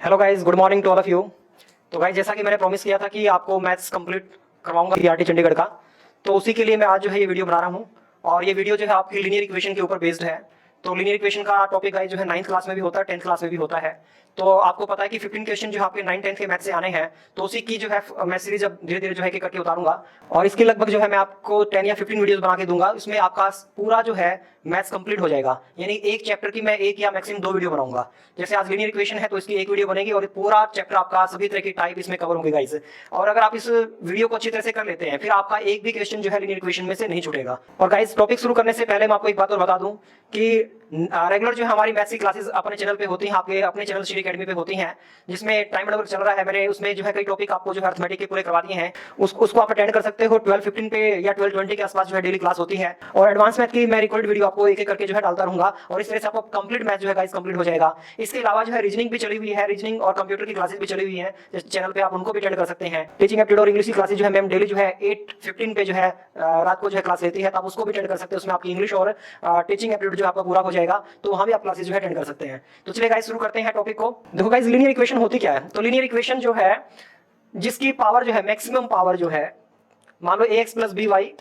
Hello guys, good morning to all of you. तो guys, जैसा कि मैंने प्रॉमिस किया था कि आपको मैथ्स कंप्लीट करवाऊंगा पीआरटी चंडीगढ़ का, तो उसी के लिए मैं आज जो है ये वीडियो बना रहा हूँ। और ये वीडियो जो है आपकी लीनियर इक्वेशन के ऊपर बेस्ड है। तो लीनियर इक्वेशन का टॉपिक गाइस जो है 9th क्लास में भी होता है, 10th क्लास में भी होता है। तो आपको पता है कि 15 क्वेश्चन जो आपके 9th 10th के मैथ से आने हैं, तो उसी की जो है मैं सीरीज अब धीरे धीरे जो है करके उतारूंगा। और इसकी लगभग जो है मैं आपको 10 या 15 वीडियोस बना के दूंगा। इसमें आपका पूरा जो है मैथ्स कंप्लीट हो जाएगा। यानी एक चैप्टर की मैं एक या मैक्सिमम 2 वीडियो बनाऊंगा। जैसे आज लीनियर इक्वेशन है तो इसकी एक वीडियो बनेगी और पूरा चैप्टर आपका सभी तरह की टाइप इसमें कवर होंगे गाइस। और अगर आप इस वीडियो को अच्छी तरह से कर लेते हैं, फिर आपका एक भी क्वेश्चन जो है लीनियर इक्वेशन में से नहीं छूटेगा। और गाइस, टॉपिक शुरू करने से पहले मैं आपको एक बात और बता दूं कि रेगुलर जो है हमारी मैथ्स की क्लासेस अपने चैनल पे होती हैं, आपके अपने चैनल श्री अकेडमी पे होती हैं, जिसमें टाइम टेबल चल रहा है मैंने उसमें जो है कई टॉपिक आपको जो है अर्थमेटिक के पूरे करवा दिए हैं। उसको आप अटेंड कर सकते हो। 12:15 पे या 12:20 के आसपास जो है डेली क्लास होती है। और एडवांस मैथ की मैं रिकॉर्ड वीडियो आपको एक एक करके जो है डालता रहूंगा, और इस तरह से आपको कंप्लीट मैथ जो है गाइस कंप्लीट हो जाएगा। इसके अलावा जो है रीजनिंग भी चली हुई है, रीजनिंग और कंप्यूटर की क्लासेस भी चली हुई है चैनल पे, आप उनको भी अटेंड कर सकते हैं। टीचिंग एप्टीट्यूड और इंग्लिश की क्लासेस जो है मैम डेली जो है 8:15 पे जो है रात को जो है क्लास लेती है, तो आप उसको भी अटेंड कर सकते हैं। उसमें आपकी इंग्लिश और टीचिंग एप्टीट्यूड जो आपका पूरा हो जाएगा, तो वहां भी आप क्लासेस जो है अटेंड कर सकते हैं। तो चलिए गाइस, शुरू करते हैं टॉपिक को। देखो गाइस, लीनियर इक्वेशन होती क्या है? तो लीनियर इक्वेशन जो है जिसकी पावर जो है मैक्सिमम पावर जो है, मान लो ax plus b y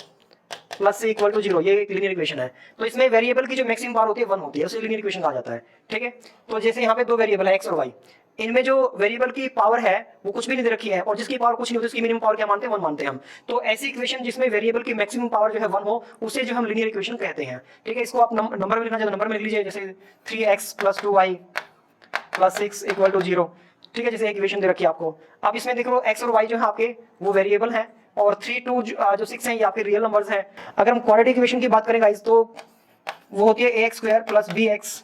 plus c equal to 0, ये एक लीनियर इक्वेशन है। तो इसमें वेरिएबल की जो मैक्सिमम पावर होती है 1 होती है, उसे लीनियर इक्वेशन कहा जाता है। ठीक है। तो जैसे यहाँ पे दो वेरिएबल है x और y, इनमें जो वेरिएबल की पावर है वो कुछ भी नहीं दे रखी है, और जिसकी पावर कुछ नहीं होती उसकी मिनिमम पावर क्या मानते हैं? 1 मानते हैं हम। तो ऐसी इक्वेशन जिसमें वेरिएबल की मैक्सिमम पावर जो है 1 हो, उसे जो हम लीनियर इक्वेशन कहते हैं। ठीक है। इसको आप नंबर में लिखना चाहे तो नंबर में लिख लीजिए, जैसे 3x plus 2y plus 6 equal to 0। ठीक है, जैसे इक्वेशन दे रखी है आपको। अब इसमें देखो x और y जो है आपके वो वेरिएबल हैं, और 3 2 जो 6 हैं या फिर रियल नंबर्स हैं। अगर हम क्वाड्रेटिक इक्वेशन की बात करें गाइस, तो वो होती है ax square plus bx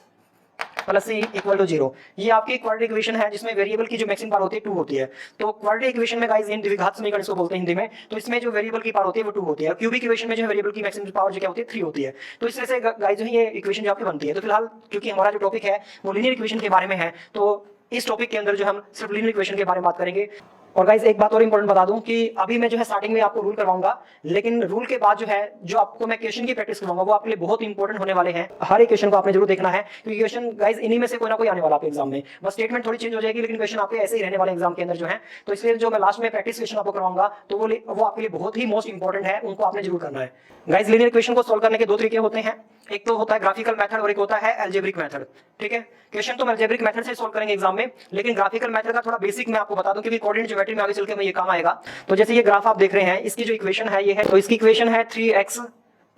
plus c equal to 0। ये आपकी क्वाड्रेटिक इक्वेशन है जिसमें वेरिएबल की जो मैक्सिमम पावर होती है 2 होती है। तो क्वाड्रेटिक इक्वेशन में गाइस इन द्विघात समीकरण इसको बोलते हैं हिंदी में। तो इसमें जो वेरिएबल की पावर होती है वो 2 होती है। क्यूबिक इक्वेशन में जो वेरिएबल की मैक्सिमम पावर जो क्या होती है 3 होती है। तो इस तरह से गाइस जो है ये इक्वेशन जो आपकी बनती है। तो फिलहाल क्योंकि हमारा जो टॉपिक है वो लीनियर इक्वेशन के बारे में है, तो इस टॉपिक के अंदर जो हम सिर्फ लीनियर इक्वेशन के बारे में बात करेंगे। और गाइस, एक बात और इंपॉर्टेंट बता दूं कि अभी मैं जो है स्टार्टिंग में आपको रूल करवाऊंगा, लेकिन रूल के बाद जो है जो आपको मैं क्वेश्चन की प्रैक्टिस करवाऊंगा वो आपके लिए बहुत इंपॉर्टेंट होने वाले हैं। हर एक क्वेश्चन को आपने जरूर देखना है, क्योंकि क्वेश्चन गाइस इन्हीं में से कोई ना कोई आने वाला आपके एग्जाम में। बस स्टेटमेंट थोड़ी चेंज हो जाएगी, लेकिन क्वेश्चन आपके ऐसे ही रहने वाले एग्जाम के अंदर जो है। तो इसलिए जो मैं लास्ट में प्रैक्टिस क्वेश्चन आपको करवाऊंगा, तो वो आपके लिए बहुत ही मोस्ट इंपॉर्टेंट है, उनको आपने जरूर करना है। गाइस, लीनियर इक्वेशन को सोल्व करने के दो तरीके होते हैं। एक तो होता है ग्राफिकल मेथड और एक होता है अलजेब्रिक मेथड। ठीक है। क्वेश्चन तो हम अलजेब्रिक मेथड से सोल्व करेंगे एग्जाम में, लेकिन ग्राफिकल मेथड का थोड़ा बेसिक मैं आपको बता दूं, क्योंकि कोऑर्डिनेट ज्योमेट्री में आगे चल के मैं ये काम आएगा। तो जैसे ये ग्राफ आप देख रहे हैं, इसकी जो इक्वेशन है ये है, तो इसकी इक्वेशन है 3x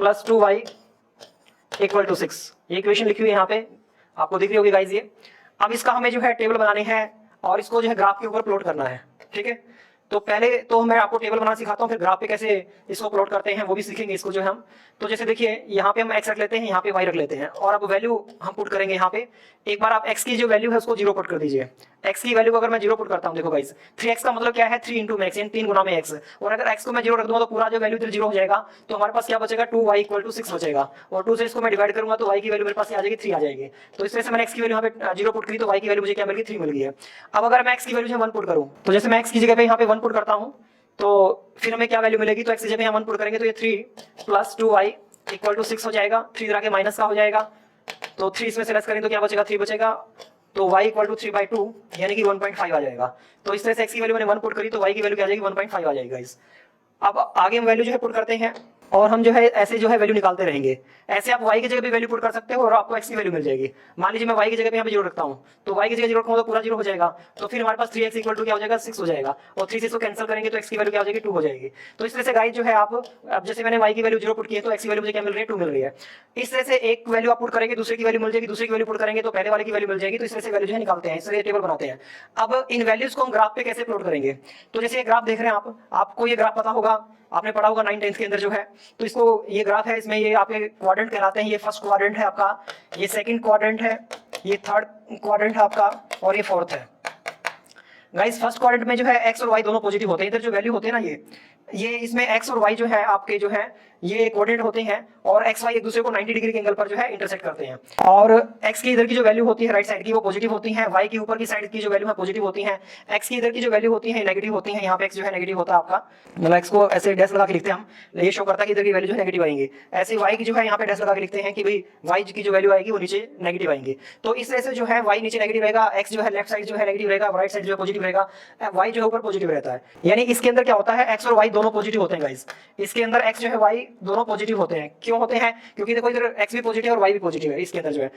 plus 2y equal to 6। ये इक्वेशन लिखी हुई है यहाँ पे, आपको दिख रही होगी गाइस ये। अब इसका हमें जो है टेबल बनानी है और इसको जो है ग्राफ के ऊपर प्लॉट करना है। ठीक है। तो पहले तो मैं आपको टेबल बनाना सिखाता हूँ, फिर ग्राफ पे कैसे इसको प्लॉट करते हैं वो भी सीखेंगे इसको जो हम। तो जैसे देखिए, यहाँ पे हम x रख लेते हैं, यहाँ पे y रख लेते हैं, और अब वैल्यू हम पुट करेंगे यहाँ पे। एक बार आप x की जो वैल्यू है उसको 0 पुट कर दीजिए। x की वैल्यू को अगर मैं 0 पुट करता हूँ, देखो गाइस 3x का मतलब क्या है? 3 इंटू मैक्स, यानी 3 गुना में x। और अगर x को मैं 0 रख दूंगा तो पूरा जो वैल्यू इधर 0 हो जाएगा, तो हमारे पास क्या बचेगा? 2y इक्वल टू 6 बचेगा। और 2 से इसको मैं डिवाइड करूंगा तो y की वैल्यू मेरे पास आ जाएगी 3 आ जाएगी। तो इस तरह से मैंने x की वैल्यू यहाँ पे 0 पुट करी, तो y की वैल्यू मुझे क्या मिल गई? 3 मिल गई है। अब अगर मैं x की वैल्यू 1 पुट करूँ, तो जैसे मैं x की जगह पे यहाँ पे 1 पुट करता हूँ, तो फिर हमें क्या वैल्यू मिलेगी? तो x की जगह हम 1 पुट करेंगे तो ये 3 प्लस 2y इक्वल टू 6 हो जाएगा। 3 इधर आके माइनस का हो जाएगा, तो 3 इसमें से लेस करेंगे तो क्या बचेगा? 3 बचेगा। तो y इक्वल टू 3/2 यानी कि 1.5 आ जाएगा। तो इस तरह से x की वैल्यू मैंने 1 पुट करी, तो y की वैल्यू क्या आ जाएगी? 1.5 आ जाएगी गाइस। अब आगे हम वैल्यू जो है पुट करते हैं, और हम जो है ऐसे जो है वैल्यू निकालते रहेंगे। ऐसे आप y की जगह पे वैल्यू पुट कर सकते हो और आपको x की वैल्यू मिल जाएगी। मान लीजिए मैं y की जगह पे यहाँ पे 0 रखता हूँ, तो y की जगह 0 रखूंगा तो पूरा 0 हो जाएगा। तो फिर हमारे पास 3x इक्वल टू क्या हो जाएगा? 6 हो जाएगा। और 3 से इसको कैंसिल करेंगे तो x की वैल्यू क्या हो जाएगी? 2 हो जाएगी। तो इस तरह से गाइस जो है आप, अब जैसे मैंने y की वैल्यू 0 पुट की है तो x की वैल्यू मुझे क्या मिल रही है? 2 मिल रही है। इस तरह से एक वैल्यू आप पुट करेंगे, दूसरे की वैल्यू मिल जाएगी, दूसरे की वैल्यू पुट करेंगे तो पहले वाले की वैल्यू मिल जाएगी। तो इस तरह से वैल्यू जो है निकालते हैं, इस तरह टेबल बनाते हैं। अब इन वैल्यूज को हम ग्राफ पे कैसे प्लॉट करेंगे? तो जैसे ये ग्राफ देख रहे हैं आप, आपको ये ग्राफ पता होगा, आपने पढ़ा होगा 9th 10th के अंदर जो है। तो इसको ये ग्राफ है, इसमें ये आपके क्वाड्रेंट कहलाते हैं। ये फर्स्ट क्वाड्रेंट है आपका, ये सेकंड क्वाड्रेंट है, ये थर्ड क्वाड्रेंट है आपका, और ये फोर्थ है। गाइस, फर्स्ट क्वाड्रेंट में जो है x और y दोनों पॉजिटिव होते हैं। इधर जो वैल्यू होते हैं ना, ये इसमें x और y जो है आपके जो है ये कोऑर्डिनेट होते हैं और x y एक दूसरे को 90 डिग्री के एंगल पर जो है इंटरसेक्ट करते हैं। और x की इधर की जो वैल्यू होती है राइट साइड की वो पॉजिटिव होती है, y की ऊपर की साइड की जो वैल्यू है पॉजिटिव होती है, x की इधर की जो वैल्यू होती है नेगेटिव होती है। यहाँ पे x जो है नेगेटिव होता है आपका, मतलब x को ऐसे डैश लगा के लिखते हैं हम, ये शो करता है कि इधर की वैल्यू जो है नेगेटिव आएंगे। ऐसे y की जो है यहाँ पे डैश लगा के लिखते हैं कि भाई y की जो वैल्यू आएगी वो नीचे नेगेटिव आएंगे। तो इस तरह से जो है y नीचे नेगेटिव रहेगा, x जो है लेफ्ट साइड जो है नेगेटिव रहेगा, राइट साइड जो है पॉजिटिव रहेगा, y जो है ऊपर पॉजिटिव रहता है। यानी इसके अंदर क्या होता है x और y दोनों पॉजिटिव होते हैं गाइस। इसके अंदर x जो है y दोनों पॉजिटिव होते हैं। क्यों होते हैं? क्योंकि देखो इधर x भी पॉजिटिव है और y भी पॉजिटिव है इसके अंदर जो है।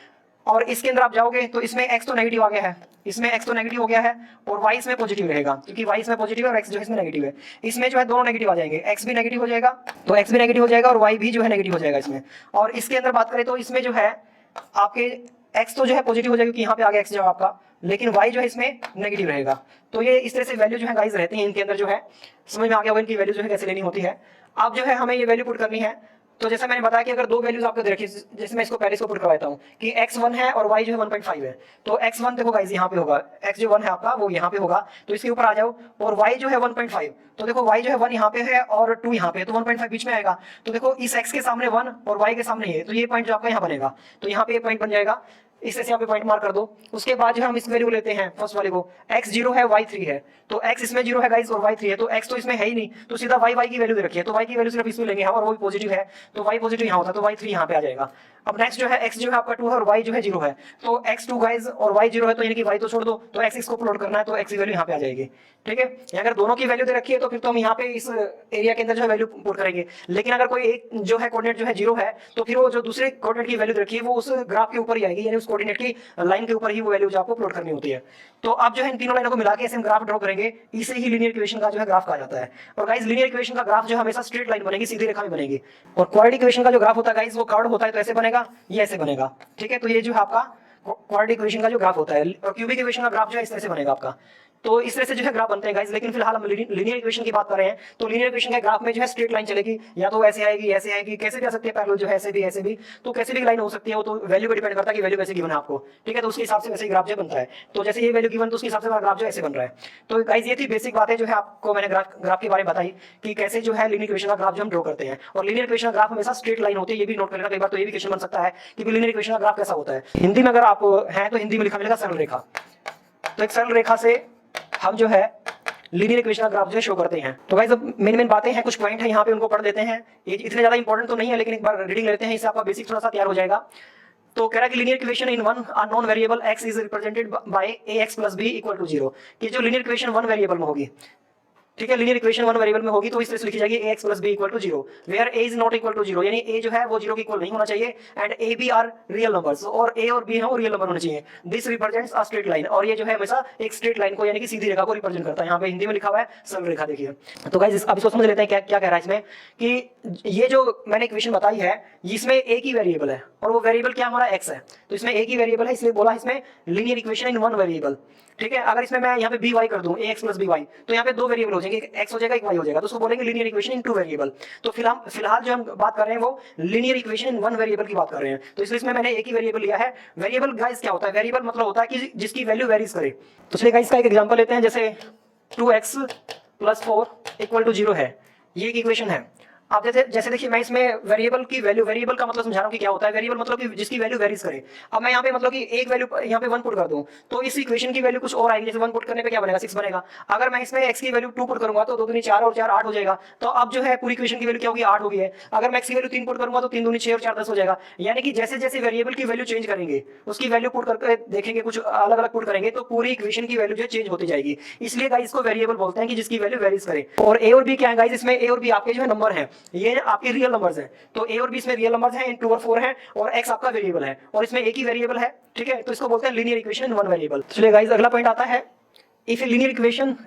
और इसके अंदर आप जाओगे तो इसमें x तो नेगेटिव आ गया है, इसमें x तो नेगेटिव हो गया है और y इसमें पॉजिटिव रहेगा, क्योंकि y इसमें पॉजिटिव है और x जो है इसमें नेगेटिव है। इसमें जो है दोनों नेगेटिव आ जाएंगे, x भी नेगेटिव हो जाएगा तो x भी नेगेटिव हो जाएगा और y भी जो है नेगेटिव हो जाएगा इसमें। और इसके अंदर बात करें तो इसमें जो है आपके x तो जो है पॉजिटिव हो जाएगा क्योंकि यहाँ पे आ गया x जो आपका, लेकिन y जो है इसमें नेगेटिव रहेगा। तो ये इस तरह से वैल्यू जो है गाइस रहती है इनके अंदर जो है। समझ में आ गया होगा इनकी वैल्यू जो है कैसे लेनी होती है। अब जो है हमें ये वैल्यू पुट करनी है। तो जैसा मैंने बताया कि अगर दो वैल्यूज आपको दे रखी है, जैसे मैं इसको पहले इसको पुट करवाता हूँ कि x1 है और y जो है 1.5 है। तो x1 देखो गाइस यहाँ पे होगा, x जो 1 है आपका वो यहाँ पे होगा, तो इसके ऊपर आ जाओ। और y जो है 1.5, तो देखो y जो है 1 यहाँ पे है और 2 यहाँ पे है, तो 1.5 बीच में आएगा। तो देखो इस x के सामने 1 और y के सामने ये, तो ये पॉइंट जो आपका यहाँ बनेगा, तो यहाँ पे ये पॉइंट बन जाएगा। इस तरह से यहाँ पे पॉइंट मार्क कर दो। उसके बाद जो हम इस वैल्यू लेते हैं फर्स्ट वाले को, x 0 है y 3 है, तो x इसमें 0 है गाइस और y 3 है, तो x तो इसमें है ही नहीं, तो सीधा y की वैल्यू दे रखी है, तो y की वैल्यू सिर्फ इसमें लेंगे हम और वो भी पॉजिटिव है, तो y पॉजिटिव यहाँ होता है, तो y 3 यहाँ पे आ जाएगा। अब नेक्स्ट जो है x जो है आपका 2 है और y जो है 0 है, तो x 2 गाइस और y 0 है, तो यानी कि y तो छोड़ दो, तो x इसको प्लॉट करना है, तो x की वैल्यू यहाँ पे आ जाएगी। ठीक है, अगर दोनों की वैल्यू दे रखी है तो फिर तो हम यहाँ पे इस एरिया के अंदर जो है वैल्यू पुट करेंगे। लेकिन अगर कोई एक जो है कोऑर्डिनेट जो है 0 है, तो फिर वो जो दूसरे कोऑर्डिनेट की वैल्यू दे रखी है वो उस ग्राफ के ऊपर ही आएगी, यानी उस कोऑर्डिनेट की लाइन के ऊपर ही वो वैल्यू आपको प्लॉट करनी होती है। तो अब जो है इन तीनों लाइनों को मिला के ऐसे हम ग्राफ ड्रॉ करेंगे, इसे ही लीनियर इक्वेशन का जो है ग्राफ कहा जाता है। और गाइस लीनियर इक्वेशन का ग्राफ जो हमेशा स्ट्रेट लाइन बनेगी, सीधी रेखा में बनेगी। और क्वाड्रेटिक इक्वेशन का जो ग्राफ होता है गाइस वो कर्व्ड होता है, तो ऐसे बनेगा, ये ऐसे बनेगा। ठीक है, तो ये जो है आपका क्वाड्रेटिक इक्वेशन का जो ग्राफ होता है, और क्यूबिक इक्वेशन का ग्राफ जो है इस तरह से बनेगा आपका। तो इस तरह से जो है ग्राफ बनते हैं गाइस। लेकिन फिलहाल हम लीनियर इक्वेशन की बात कर रहे हैं, तो लीनियर इक्वेशन के ग्राफ में जो है स्ट्रेट लाइन चलेगी, या तो ऐसे आएगी ऐसे आएगी, कैसे भी आ सकती है पैरेलल जो है, ऐसे भी, तो कैसे भी लाइन हो सकती है। वो तो वैल्यू पे डिपेंड करता है कि वैल्यू कैसे गिवन है आपको। ठीक है, तो उसके हिसाब से वैसे ग्राफ जो बनता है। तो जैसे ये वैल्यू गिवन तो उसके हिसाब से ग्राफ जो ऐसे बन रहा है। तो गाइस ये थी बेसिक बातें जो है आपको मैंने ग्राफ के बारे में बताई कि कैसे जो है लीनियर इक्वेशन का ग्राफ जो हम ड्रॉ करते हैं। और लीनियर इक्वेशन का ग्राफ हमेशा स्ट्रेट लाइन होती है, ये भी नोट करना। कई बार तो ये भी क्वेश्चन बन सकता है कि लीनियर इक्वेशन का ग्राफ कैसा होता है। हिंदी में अगर आप हैं तो हिंदी में लिखा मिलेगा सरल रेखा। तो एक सरल रेखा से हम जो है लीनियर इक्वेशन का ग्राफ जो है शो करते हैं। तो गाइस अब मेन बातें हैं, कुछ पॉइंट है यहाँ पे, उनको पढ़ लेते हैं। ये इतने ज्यादा इंपॉर्टेंट तो नहीं है, लेकिन एक बार रीडिंग लेते हैं, इससे आपका बेसिक थोड़ा सा तैयार हो जाएगा। तो कह रहा है कि linear equation in one unknown variable x is represented by ax plus b equal to 0। कि जो लीनियर इक्वेशन वन वेरिएबल में होगी, ठीक है, लीनियर इक्वेशन वन वेरिएबल में होगी तो इस तरह से लिखी जाएगी ax plus b equal to 0 where a is not equal to 0, यानी a जो है वो 0 के इक्वल नहीं होना चाहिए, and a b are real numbers, और a और b है वो रियल नंबर होने चाहिए। This represents a straight line, और ये जो है हमेशा एक स्ट्रेट लाइन को यानी कि सीधी रेखा को रिप्रेजेंट करता है। यहाँ पे हिंदी में लिखा हुआ है सरल रेखा, देखिए। तो गाइस अब इसको समझ लेते हैं क्या क्या कह रहा है इसमें, कि ये जो मैंने इक्वेशन बताई है इसमें a की वेरिएबल है और वो वेरिएबल क्या हमारा x है, तो इसमें a की वेरिएबल है, इसलिए बोला इसमें linear equation in one variable. ठीक है, अगर इसमें मैं यहाँ पे बी वाई कर दूं ax plus by, तो यहाँ पे दो वेरिएबल हो जाएंगे, एक x हो जाएगा एक y हो जाएगा, तो उसको बोलेंगे लीनियर इक्वेशन इन टू वेरिएबल। तो फिलहाल जो हम बात कर रहे हैं वो linear equation in one variable की बात कर रहे हैं। तो इसलिए इसमें मैंने एक ही वेरिएबल लिया है। वेरिएबल गाइस क्या होता है? वेरिएबल मतलब होता है कि जिसकी वैल्यू वेरीज करे। तो चलिए गाइस का एक एग्जांपल लेते हैं, जैसे 2x plus 4 इक्वल टू 0 है, ये एक इक्वेशन है। आप जैसे देखिए मैं इसमें वेरिएबल की वैल्यू, वेरिएबल का मतलब समझा रहा हूँ कि क्या होता है। वेरिएबल मतलब कि जिसकी वैल्यू वेरीज करे। अब मैं यहाँ पे मतलब कि एक वैल्यू यहाँ पे 1 पुट कर दूं तो इस इक्वेशन की वैल्यू कुछ और आएगी। जैसे 1 पुट करने पे क्या बनेगा? 6 बनेगा। अगर मैं इसमें x की वैल्यू 2 पुट करूंगा तो 2 दूनी 4 और 4 8 हो जाएगा। तो अब जो है पूरी इक्वेशन की वैल्यू क्या होगी? 8 होगी है। अगर मैं x की वैल्यू 3 पुट करूंगा तो 3 दूनी 6 और 4 10 हो जाएगा। यानी कि जैसे जैसे वेरिएबल की वैल्यू चेंज करेंगे, उसकी वैल्यू पुट करके देखेंगे, कुछ अलग अलग पुट करेंगे तो पूरी इक्वेशन की वैल्यू जो चेंज होती जाएगी। इसलिए गाइस इसको वेरिएबल बोलते हैं कि जिसकी वैल्यू वेरीज करे। और a और b क्या है गाइस? इसमें a और b आपके जो है नंबर है, ये आपके रियल नंबर्स हैं। तो a और b इसमें रियल नंबर्स हैं, 2 और 4 हैं, और x आपका वेरिएबल है, और इसमें एक ही वेरिएबल है। ठीक है, तो इसको बोलते हैं linear equation in one variable. चलिए गाइस अगला पॉइंट आता है, if a linear equation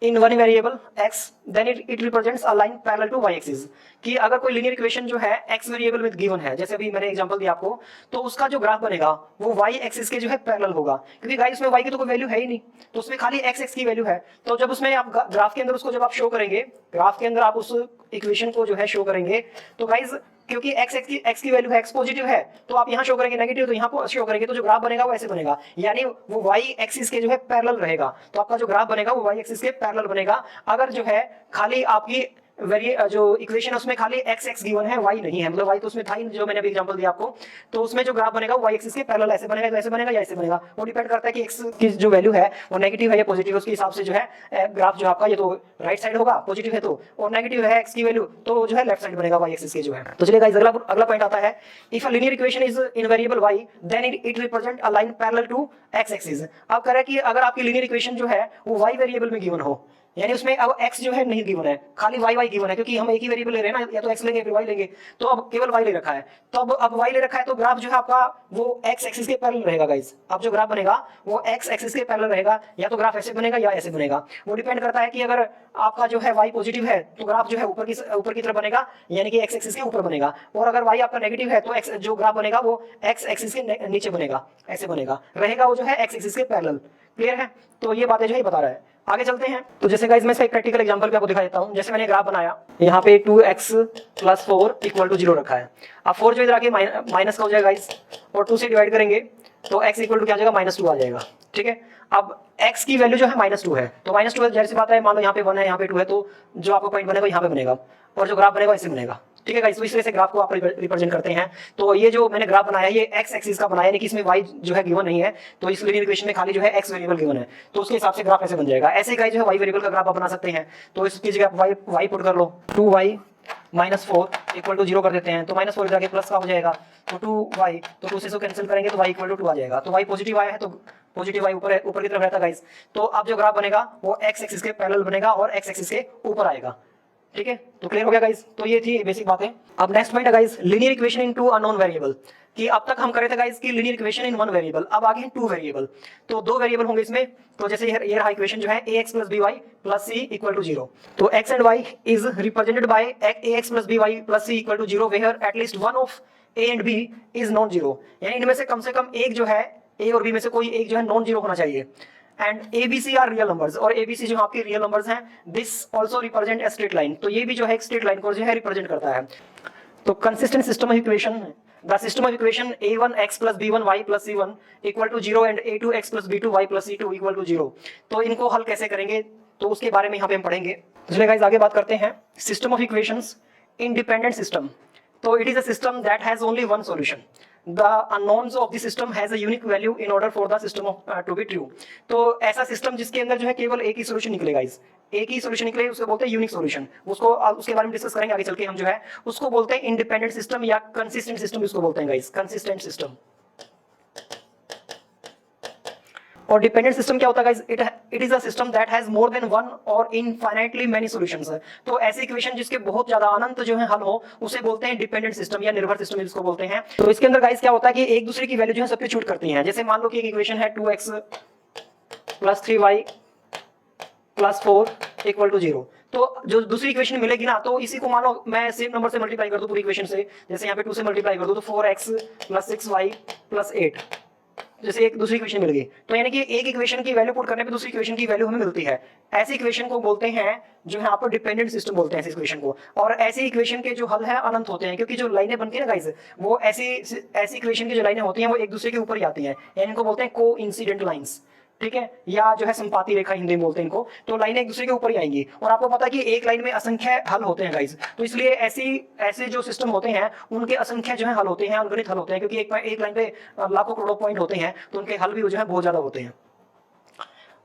in one variable x then it represents a line parallel to y axis. कि अगर कोई लीनियर इक्वेशन जो है x वेरिएबल में गिवन है, जैसे अभी मैंने एग्जांपल दिया आपको, तो उसका जो ग्राफ बनेगा वो y एक्सिस के जो है पैरेलल होगा। क्योंकि गाइस उसमें y की तो कोई वैल्यू है ही नहीं, तो उसमें खाली x की वैल्यू है। तो जब उसमें आप ग्राफ के अंदर उसको जब आप शो करेंगे, ग्राफ के अंदर आप उस इक्वेशन को जो है शो करेंगे, तो गाइस क्योंकि एक्स की वैल्यू है, एक्स पॉजिटिव है, तो आप यहाँ शो करेंगे नेगेटिव, तो यहाँ पर शो करेंगे, तो जो ग्राफ बनेगा वो ऐसे बनेगा, यानी वो वाई एक्सिस के जो है पैरेलल रहेगा। तो आपका जो ग्राफ बनेगा वो वाई एक्सिस के पैरेलल बनेगा। अगर जो है खाली आपकी जो इक्वेशन है उसमें खाली एक्स एक्स गिवन है, वाई नहीं है, मतलब वाई तो उसमें था ही, जो मैंने अभी एग्जांपल दिया आपको, तो उसमें जो ग्राफ बनेगा वो वाई एक्सिस के पैरेलल ऐसे बनेगा, तो ऐसे बनेगा या ऐसे बनेगा। वो डिपेंड करता है कि एक्स की जो वैल्यू है वो नेगेटिव है या पॉजिटिव है, उसके हिसाब से जो है ग्राफ जो आपका ये तो राइट साइड होगा, पॉजिटिव है तो, और नेगेटिव है एक्स की वैल्यू तो जो है लेफ्ट साइड बनेगा वाई एक्सिस के जो है। तो चलिए गाइस अगला पॉइंट आता है, if a linear equation is in variable y then it represent a line parallel to x axis. अब कह रहा है कि अगर आपकी लीनियर इक्वेशन जो है वो वाई वेरिएबल में गिवन हो, यानी उसमें अब x जो है नहीं गिवन है, खाली y गिवन है, क्योंकि हम एक ही वेरिएबल ले रहे हैं ना, या तो x लेंगे फिर y लेंगे, तो अब केवल y ले रखा है, तो अब y ले रखा है, तो ग्राफ जो है आपका वो x एक्सिस के पैरेलल रहेगा गाइस। अब जो ग्राफ बनेगा वो x एक्सिस के पैरेलल रहेगा, या तो ग्राफ ऐसे बनेगा या ऐसे बनेगा। वो डिपेंड करता है कि अगर आपका जो है y पॉजिटिव है तो ग्राफ जो है ऊपर की तरफ बनेगा, यानी कि x एक्सिस के ऊपर बनेगा, और अगर y आपका नेगेटिव है तो x जो ग्राफ बनेगा वो x एक्सिस के नीचे बनेगा, ऐसे बनेगा, रहेगा वो जो है x एक्सिस के पैरेलल। क्लियर है? तो ये बातें जो है बता रहा है। आगे चलते हैं, तो जैसे गाइस मैं इसका एक प्रैक्टिकल एग्जांपल भी आपको दिखा देता हूं। जैसे मैंने ग्राफ बनाया, यहाँ पे 2x + 4 = 0 रखा है। अब 4 जो इधर आके माइनस का हो जाएगा गाइस, और 2 से डिवाइड करेंगे तो x = क्या आ जाएगा, -2 आ जाएगा। ठीक है, अब x की वैल्यू जो है -2 है, तो -2 जाहिर सी बात है, मान लो यहाँ पे 1 है, यहाँ पे 2 है, तो जो आपका पॉइंट बनेगा यहाँ पे बनेगा, और जो ग्राफ बनेगा ऐसे बनेगा। ठीक है गाइस, तो इस तरह से ग्राफ को आप रिप्रेजेंट करते हैं। तो ये जो मैंने ग्राफ बनाया ये x एक्सिस का बनाया, यानी कि इसमें y जो है गिवन नहीं है, तो इस लीनियर इक्वेशन में खाली जो है x वेरिएबल गिवन है, तो उसके हिसाब से ग्राफ ऐसे बन जाएगा। ऐसे ही गाइस जो है y वेरिएबल का ग्राफ आप बना सकते हैं, तो इसकी जगह आप y पुट कर लो, 2y -4 = 0 कर देते हैं, तो -4 जाके प्लस का हो जाएगा, तो 2y, तो 2 से इसको कैंसिल करेंगे तो y = 2 आ जाएगा। तो y पॉजिटिव आया है तो पॉजिटिव y ऊपर की तरफ रहता है गाइस। तो अब जो ग्राफ बनेगा वो x एक्सिस के पैरेलल बनेगा और x एक्सिस के ऊपर आएगा। ठीक है, तो क्लियर हो गया गाइस। तो ये थी बेसिक बातें। अब नेक्स्ट पॉइंट है गाइस, लीनियर इक्वेशन इन 2 अननोन वेरिएबल, कि अब तक हम कर रहे थे गाइस कि लीनियर इक्वेशन इन 1 वेरिएबल, अब आगे हैं 2 वेरिएबल, तो 2 वेरिएबल होंगे इसमें। तो जैसे ये रहा इक्वेशन जो है ax + by + c = 0, तो x and y is represented by ax + by + c = 0 where at least one of a and b is non zero, यानी इनमें से कम एक जो है a और b में से कोई एक जो है नॉन जीरो होना चाहिए। And ABC are real numbers, और ABC जो आपके रियल नंबर्स हैं, this also represent a straight line, तो ये भी जो है एक स्ट्रेट लाइन को जो है रिप्रेजेंट करता है। तो consistent system of equation, the system of equation a1x + b1y + c1 = 0 and a2x + b2y + c2 = 0, तो इनको हल कैसे करेंगे तो उसके बारे में यहाँ पे हम पढ़ेंगे। चलिए गाइस आगे बात करते हैं, system of equations independent system, तो it is a system that has only one solution, the unknowns of the system has a unique value in order for the system of to be true। तो ऐसा system जिसके अंदर जो है केवल एक ही solution निकलेगा, एक ही सॉल्यूशन निकले उसको बोलते हैं यूनिक सॉल्यूशन। उसके बारे में डिस्कस करेंगे आगे चल के हम जो है, उसको बोलते हैं इंडिपेंडेंट सिस्टम या कंसिस्टेंट सिस्टम, इसको बोलते हैं गाइस कंसिस्टेंट सिस्टम। और डिपेंडेंट सिस्टम क्या होता है guys, it is a system that has more than one और इनफाइनाइटली मेनी सॉल्यूशंस। तो ऐसे इक्वेशन जिसके बहुत ज्यादा अनंत जो है हल हो उसे बोलते हैं डिपेंडेंट सिस्टम या निर्भर सिस्टम जिसको बोलते हैं। तो इसके अंदर गाइस क्या होता है कि एक दूसरे की वैल्यू जो है सब्स्टिट्यूट करती हैं। जैसे मान लो कि एक इक्वेशन है 2x + 3y + 4 = 0, तो जो दूसरी इक्वेशन मिलेगी ना, तो इसी को मानो मैं सेम नंबर से मल्टीप्लाई कर दूं पूरी इक्वेशन से, जैसे यहाँ पे 2 से मल्टीप्लाई कर दूं तो 4x + 6y + 8, जैसे एक दूसरी इक्वेशन मिल गई, तो यानी कि एक इक्वेशन की वैल्यू पुट करने पे दूसरी इक्वेशन की वैल्यू हमें मिलती है। ऐसी इक्वेशन को बोलते हैं जो है आपको डिपेंडेंट सिस्टम बोलते हैं ऐसी इक्वेशन को। और ऐसी इक्वेशन के जो हल है अनंत होते हैं, क्योंकि जो लाइनें बनती है ना गाइस, वो ऐसी इक्वेशन की जो लाइनें होती हैं वो एक दूसरे के ऊपर ही आती हैं, यानी इनको बोलते हैं को इंसिडेंट लाइन्स। ठीक है, या जो है संपाती रेखा हिंदी में बोलते हैं इनको। तो लाइनें एक दूसरे के ऊपर ही आएंगी, और आपको पता है कि एक लाइन में असंख्य हल होते हैं गाइस, तो इसलिए ऐसे जो सिस्टम होते हैं उनके असंख्य जो है हल होते हैं, अनगिनत हल होते हैं, क्योंकि एक लाइन पे लाखों करोड़ों पॉइंट होते हैं, तो उनके हल भी जो है बहुत ज्यादा होते हैं।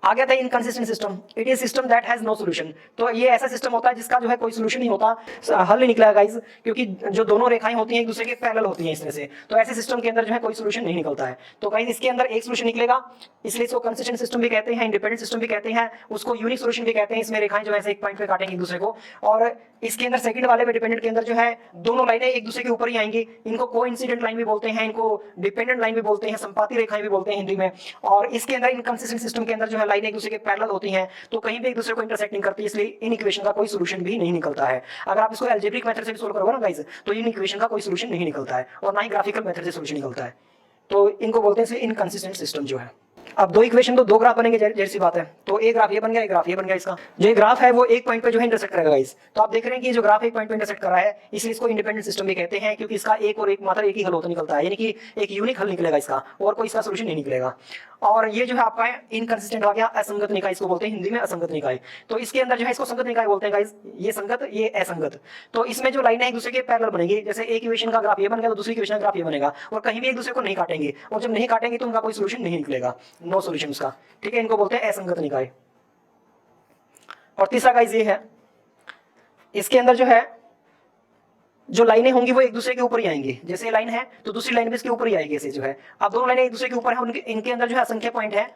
आगे आता है inconsistent system, it is system that has no solution. तो ये ऐसा सिस्टम होता है जिसका जो है कोई सॉल्यूशन नहीं होता, हल नहीं निकला गाइस, क्योंकि जो दोनों रेखाएं होती हैं एक दूसरे के पैरेलल होती हैं इस तरह से, तो ऐसे सिस्टम के अंदर जो है कोई सॉल्यूशन नहीं निकलता है। तो गाइस इसके अंदर एक सॉल्यूशन निकलेगा, इसलिए इसको कंसिस्टेंट सिस्टम भी कहते हैं, इंडिपेंडेंट सिस्टम भी कहते हैं, उसको यूनिक सॉल्यूशन भी कहते हैं। इसमें रेखाएं जो है एक पॉइंट पे काटेंगे एक दूसरे को, और इसके अंदर सेकंड वाले पे डिपेंडेंट के अंदर जो है दोनों लाइनें एक दूसरे के ऊपर ही आएंगी, इनको कोइंसिडेंट लाइन भी बोलते हैं, इनको डिपेंडेंट लाइन भी बोलते हैं, संपाती रेखाएं भी बोलते हैं हिंदी में। और इसके अंदर इनकंसिस्टेंट सिस्टम के अंदर जो है लाइनें एक दूसरे के पैरेलल होती हैं, तो कहीं भी एक दूसरे को इंटरसेक्ट नहीं करती, इसलिए इन इक्वेशन का कोई सॉल्यूशन भी नहीं निकलता है। अगर आप इसको अलजेब्रिक मेथड से भी सोल्व करोगे ना गाइस, तो इन इक्वेशन का कोई सॉल्यूशन नहीं निकलता है, और ना ही ग्राफिकल मेथड से सॉल्यूशन निकलता है। तो इनको बोलते हैं इनकंसिस्टेंट सिस्टम जो है। अब दो इक्वेशन तो दो ग्राफ बनेंगे, जैसी सी बात है। तो एक ग्राफ ये बन गया, एक ग्राफ ये बन गया। इसका जो ग्राफ है वो एक पॉइंट पे जो है इंटरसेक्ट करेगा गाइस। तो आप देख रहे हैं कि जो ग्राफ एक पॉइंट पे इंटरसेक्ट कर रहा है, इसलिए इसको इंडिपेंडेंट सिस्टम भी कहते हैं, क्योंकि इसका एक और एक मात्र एक ही हल होता निकलता है, यानी कि एक यूनिक हल निकलेगा इसका, और कोई इसका सोल्यूशन नहीं निकलेगा। और ये जो है आपका इनकंसिस्टेंट हो गया, असंगत निकाय इसको बोलते हैं हिंदी में, असंगत निकाय। तो इसके अंदर जो है इसको संगत निकाय बोलते हैं गाइस, ये संगत ये असंगत। तो इसमें जो लाइनें एक दूसरे के पैरेलल बनेगी, जैसे एक इक्वेशन का ग्राफ ये बन गया तो दूसरी इक्वेशन का ग्राफ ये बनेगा, और कहीं भी एक दूसरे को नहीं काटेंगे, और जब नहीं काटेंगे तो उनका कोई सोल्यूशन नहीं निकलेगा, नो सोल्यूशन उसका, ठीक है। इनको बोलते हैं असंगत निकाय। और तीसरा गाइस ये है, इसके अंदर जो है जो लाइनें होंगी वो एक दूसरे के ऊपर ही आएंगी। जैसे ये लाइन है तो दूसरी लाइन भी इसके ऊपर ही आएगी, ऐसे जो है। अब दोनों लाइनें एक दूसरे के ऊपर है, उनके इनके अंदर जो है असंख्य पॉइंट है।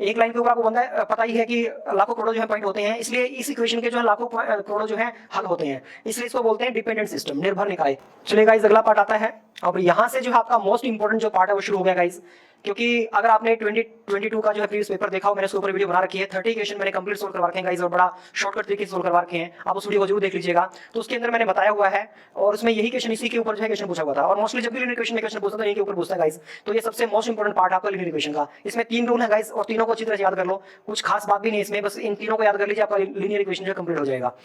एक लाइन के ऊपर आपको पता ही है कि लाखों करोड़ों जो है पॉइंट होते हैं, इसलिए इस इक्वेशन के जो है लाखों करोड़ों जो है हल होते हैं, इसलिए इसको बोलते हैं डिपेंडेंट सिस्टम, निर्भर निकाय। चलिए गाइस अगला पार्ट आता है। अब यहाँ से जो है आपका मोस्ट इंपोर्टेंट जो पार्ट है वो शुरू हो गया गाइस, क्योंकि अगर आपने 2022 का जो है प्रीवियस पेपर देखा हो, मैंने उसके ऊपर वीडियो बना रखी है, 30 क्वेश्चन मैंने कंप्लीट सोल्व करवा रखे हैं गाइस, और बड़ा शॉर्टकट तरीके से सोल्व करवा रखे हैं। आप उस वीडियो को जरूर देख लीजिएगा। तो उसके अंदर मैंने बताया हुआ है, और उसमें यही क्वेश्चन इसी के ऊपर जो है क्वेश्चन पूछा हुआ था। और मोस्टली जब भी लीनियर इक्वेशन में क्वेश्चन पूछता है तो यही के ऊपर पूछता है गाइस। तो ये सबसे मोस्ट इंपोर्टेंट पार्ट आपका लीनियर इक्वेशन का। इसमें 3 रूल है गाइस, और तीनों को अच्छी तरह से याद कर लो। कुछ खास बात भी नहीं इसमें, बस इन तीनों को याद कर लीजिए, आपका लीनियर इक्वेशन जो कंप्लीट हो जाएगा।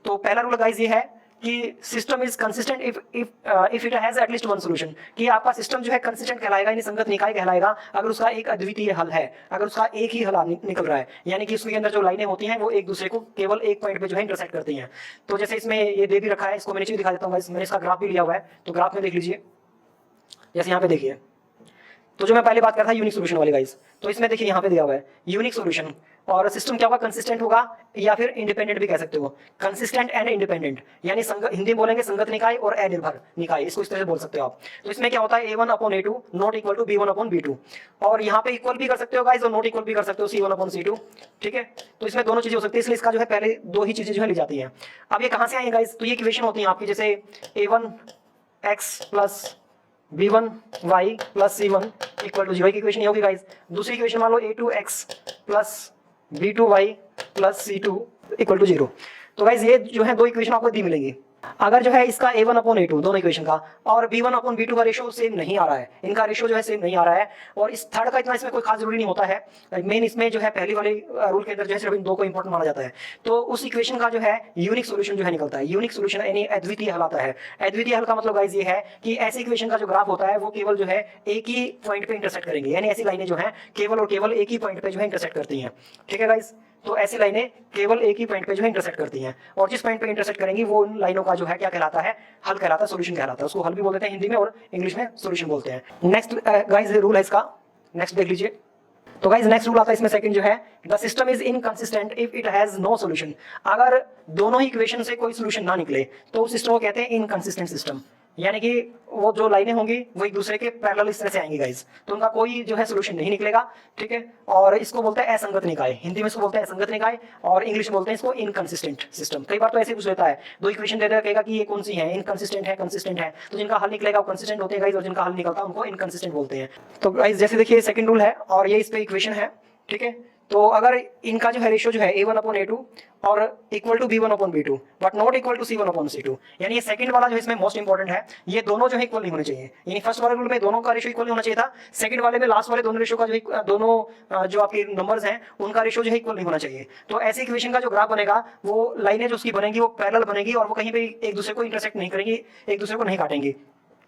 तो पहला रूल गाइस ये है कि system is consistent if it has at least one solution, कि आपका सिस्टम जो है कंसिस्टेंट कहलाएगा, यानी संगत निकाय कहलाएगा, अगर उसका एक अद्वितीय हल है, अगर उसका एक ही हल निकल रहा है, यानी कि उसके अंदर जो लाइनें होती हैं वो एक दूसरे को केवल एक पॉइंट पे जो है इंटरसेक्ट करती हैं। तो जैसे इसमें ये दे भी रखा है, इसको मैं नीचे दिखा देता हूँ, मैंने इसका ग्राफ भी लिया हुआ है, तो ग्राफ में देख लीजिए। जैसे यहाँ पे देखिए, तो जो मैं पहले बात कर रहा था यूनिक सोल्यूशन वाली गाइस, तो इसमें देखिए यहाँ पे दिया हुआ है यूनिक सोल्यूशन। और सिस्टम क्या होगा, कंसिस्टेंट होगा, या फिर इंडिपेंडेंट भी कह सकते हो। कंसिस्टेंट एंड इंडिपेंडेंट, यानी हिंदी में बोलेंगे संगत निकाय और अनिर्भर निकाय, इसको इस तरह से बोल सकते हो आप। तो इसमें क्या होता है, A1/A2 not equal to B1/B2, और यहाँ पे इक्वल भी कर सकते हो गाइस और नॉट इक्वल भी कर सकते हो C1/C2, ठीक है। तो इसमें दोनों चीजें हो सकती है, इसलिए इसका जो है पहले दो ही चीजें जो है ली जाती हैं। अब ये कहाँ से आई गाइस, तो ये इक्वेशन होती है आपकी, जैसे A1x plus B1y plus C1 equal to 0 की इक्वेशन ये होगी गाइस। दूसरी इक्वेशन मान लो A2x plus B2y plus C2 equal to 0। तो गाइस ये जो है दो इक्वेशन आपको दी मिलेंगी। अगर जो है इसका A1/A2 दोनों इक्वेशन का और B1/B2 का रेशियो सेम नहीं आ रहा है, इनका रेशियो जो है सेम नहीं आ रहा है, और इस थर्ड का इतना इसमें कोई खास जरूरी नहीं होता है, मेन इसमें जो है पहली वाले रूल के अंदर जो है सिर्फ इन दो को इंपॉर्टेंट माना जाता है। तो उस इक्वेशन का जो है यूनिक सोल्यूशन जो है निकलता है। यूनिक सोल्यूशन यानी अद्वितीय हल आता है। अद्वितीय हल का मतलब गाइस ये है कि ऐसी इक्वेशन का जो ग्राफ होता है वो केवल जो है एक ही पॉइंट पे इंटरसेक्ट करेंगे, यानी ऐसी लाइनें जो है केवल और केवल एक ही पॉइंट पे जो है इंटरसेक्ट करती हैं, ठीक है गाइस। तो ऐसी लाइनें केवल एक ही पॉइंट पे जो है इंटरसेक्ट करती हैं, और जिस पॉइंट पे इंटरसेक्ट करेंगी वो उन लाइनों का जो है क्या कहलाता है, हल कहलाता है, सॉल्यूशन कहलाता है। उसको हल भी बोलते हैं हिंदी में, और इंग्लिश में सॉल्यूशन बोलते हैं। नेक्स्ट गाइस रूल है इसका, नेक्स्ट देख लीजिए। तो गाइस नेक्स्ट रूल आता है इसमें सेकंड जो है, the system is inconsistent if it has no solution. अगर दोनों ही इक्वेशन से कोई सॉल्यूशन ना निकले तो उस सिस्टम को कहते हैं इनकंसिस्टेंट सिस्टम, यानी कि वो जो लाइनें होंगी वो एक दूसरे के पैरेलल इस तरह से आएंगी गाइस, तो उनका कोई जो है सॉल्यूशन नहीं निकलेगा, ठीक है। और इसको बोलते हैं असंगत निकाय, हिंदी में इसको बोलते हैं असंगत निकाय, और इंग्लिश में बोलते हैं इसको इनकंसिस्टेंट सिस्टम। कई बार तो ऐसे पूछ लेता है, दो इक्वेशन दे देगा, कहेगा कि ये कौन सी है, इनकंसिस्टेंट है, कंसिस्टेंट है, तो जिनका हल निकलेगा वो कंसिस्टेंट होते हैं गाइस, और जिनका हल निकलता है उनको इनकंसिस्टेंट बोलते हैं। तो गाइस जैसे देखिए सेकंड रूल है, और ये इस पे इक्वेशन है, ठीक है। तो अगर इनका जो है रेशियो जो है A1/A2 और equal to B1/B2 but not equal to C1/C2, यानी ये सेकंड वाला जो इसमें मोस्ट इंपॉर्टेंट है, ये दोनों जो है इक्वल नहीं होने चाहिए। यानी फर्स्ट वाले रूल में दोनों का रेशियो इक्वल नहीं होना चाहिए था, सेकंड वाले में लास्ट वाले दोनों रेशियो का जो दोनों जो आपके नंबर्स हैं उनका रेशियो जो है इक्वल नहीं होना चाहिए। तो ऐसी इक्वेशन का जो ग्राफ बनेगा वो लाइनें जो उसकी बनेंगी वो पैरेलल बनेगी, और वो कहीं पे एक दूसरे को इंटरसेक्ट नहीं करेंगी, एक दूसरे को नहीं काटेंगी।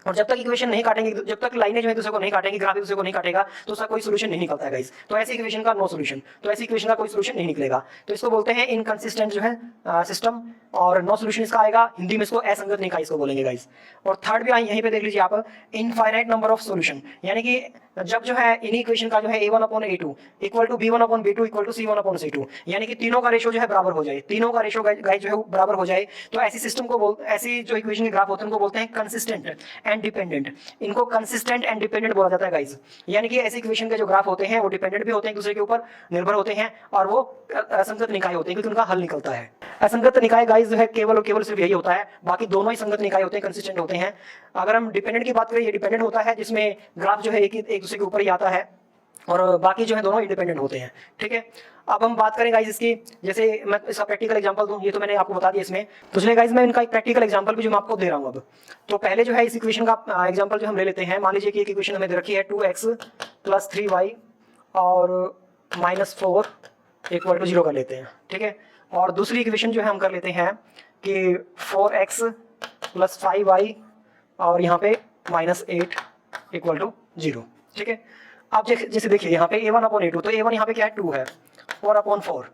और जब तक इक्वेशन नहीं काटेंगे, जब तक लाइनें जो है दूसरे को नहीं काटेंगी, ग्राफ एक दूसरे को नहीं काटेगा, तो उसका कोई सॉल्यूशन नहीं निकलता है गाइस। तो ऐसी इक्वेशन का नो सॉल्यूशन, तो ऐसी इक्वेशन का कोई सॉल्यूशन नहीं निकलेगा, तो इसको बोलते हैं इनकंसिस्टेंट जो है सिस्टम, और नो सॉल्यूशन इसका आएगा, हिंदी में इसको असंगत निकाय इसको बोलेंगे गाइस। और थर्ड भी यहीं पे देख लीजिए आप, इनफाइनाइट नंबर ऑफ सॉल्यूशन, यानी कि जब जो है इन इक्वेशन का जो है A1/A2 equal to B1/B2 equal to C1/C2, यानी कि तीनों का रेशियो जो है बराबर हो जाए, तीनों का रेशियो गाइस जो है बराबर हो जाए, तो ऐसी सिस्टम को ऐसी जो इक्वेशन के ग्राफ होते हैं उनको बोलते हैं कंसिस्टेंट एंड डिपेंडेंट। इनको कंसिस्टेंट एंड डिपेंडेंट बोला जाता है गाइस, यानी कि ऐसी इक्वेशन के जो ग्राफ होते हैं वो डिपेंडेंट भी होते हैं एक दूसरे के ऊपर, निर्भर होते हैं, और वो असंगत निकाय होते हैं क्योंकि उनका हल निकलता है। असंगत निकाय गाइस जो है केवल और केवल सिर्फ यही होता है, बाकी दोनों ही संगत निकाय होते हैं, कंसिस्टेंट होते हैं। अगर हम डिपेंडेंट की बात करें, ये डिपेंडेंट होता है जिसमें ग्राफ जो है एक दूसरे के ऊपर ही आता है, और बाकी जो है दोनों इंडिपेंडेंट होते हैं, ठीक है। अब हम बात करें गाइस इसकी, जैसे मैं इसका प्रैक्टिकल एग्जांपल दूं, ये तो मैंने आपको बता दिया इसमें, तो चलिए गाइस मैं इनका एक प्रैक्टिकल एग्जांपल भी जो मैं आपको दे रहा हूं अब। तो पहले जो है इस इक्वेशन का एग्जांपल जो हम ले लेते हैं, मान लीजिए कि एक इक्वेशन हमें दे रखी है 2x + 3y और -4 इक्वल टू 0 कर लेते हैं, ठीक है। और दूसरी इक्वेशन जो है हम कर लेते हैं कि 4x + 5y और यहाँ पे -8 इक्वल टू 0, ठीक है। अब जैसे देखिए यहाँ पे a1/a2, तो a1 यहाँ पे क्या है 2 है, 4/4,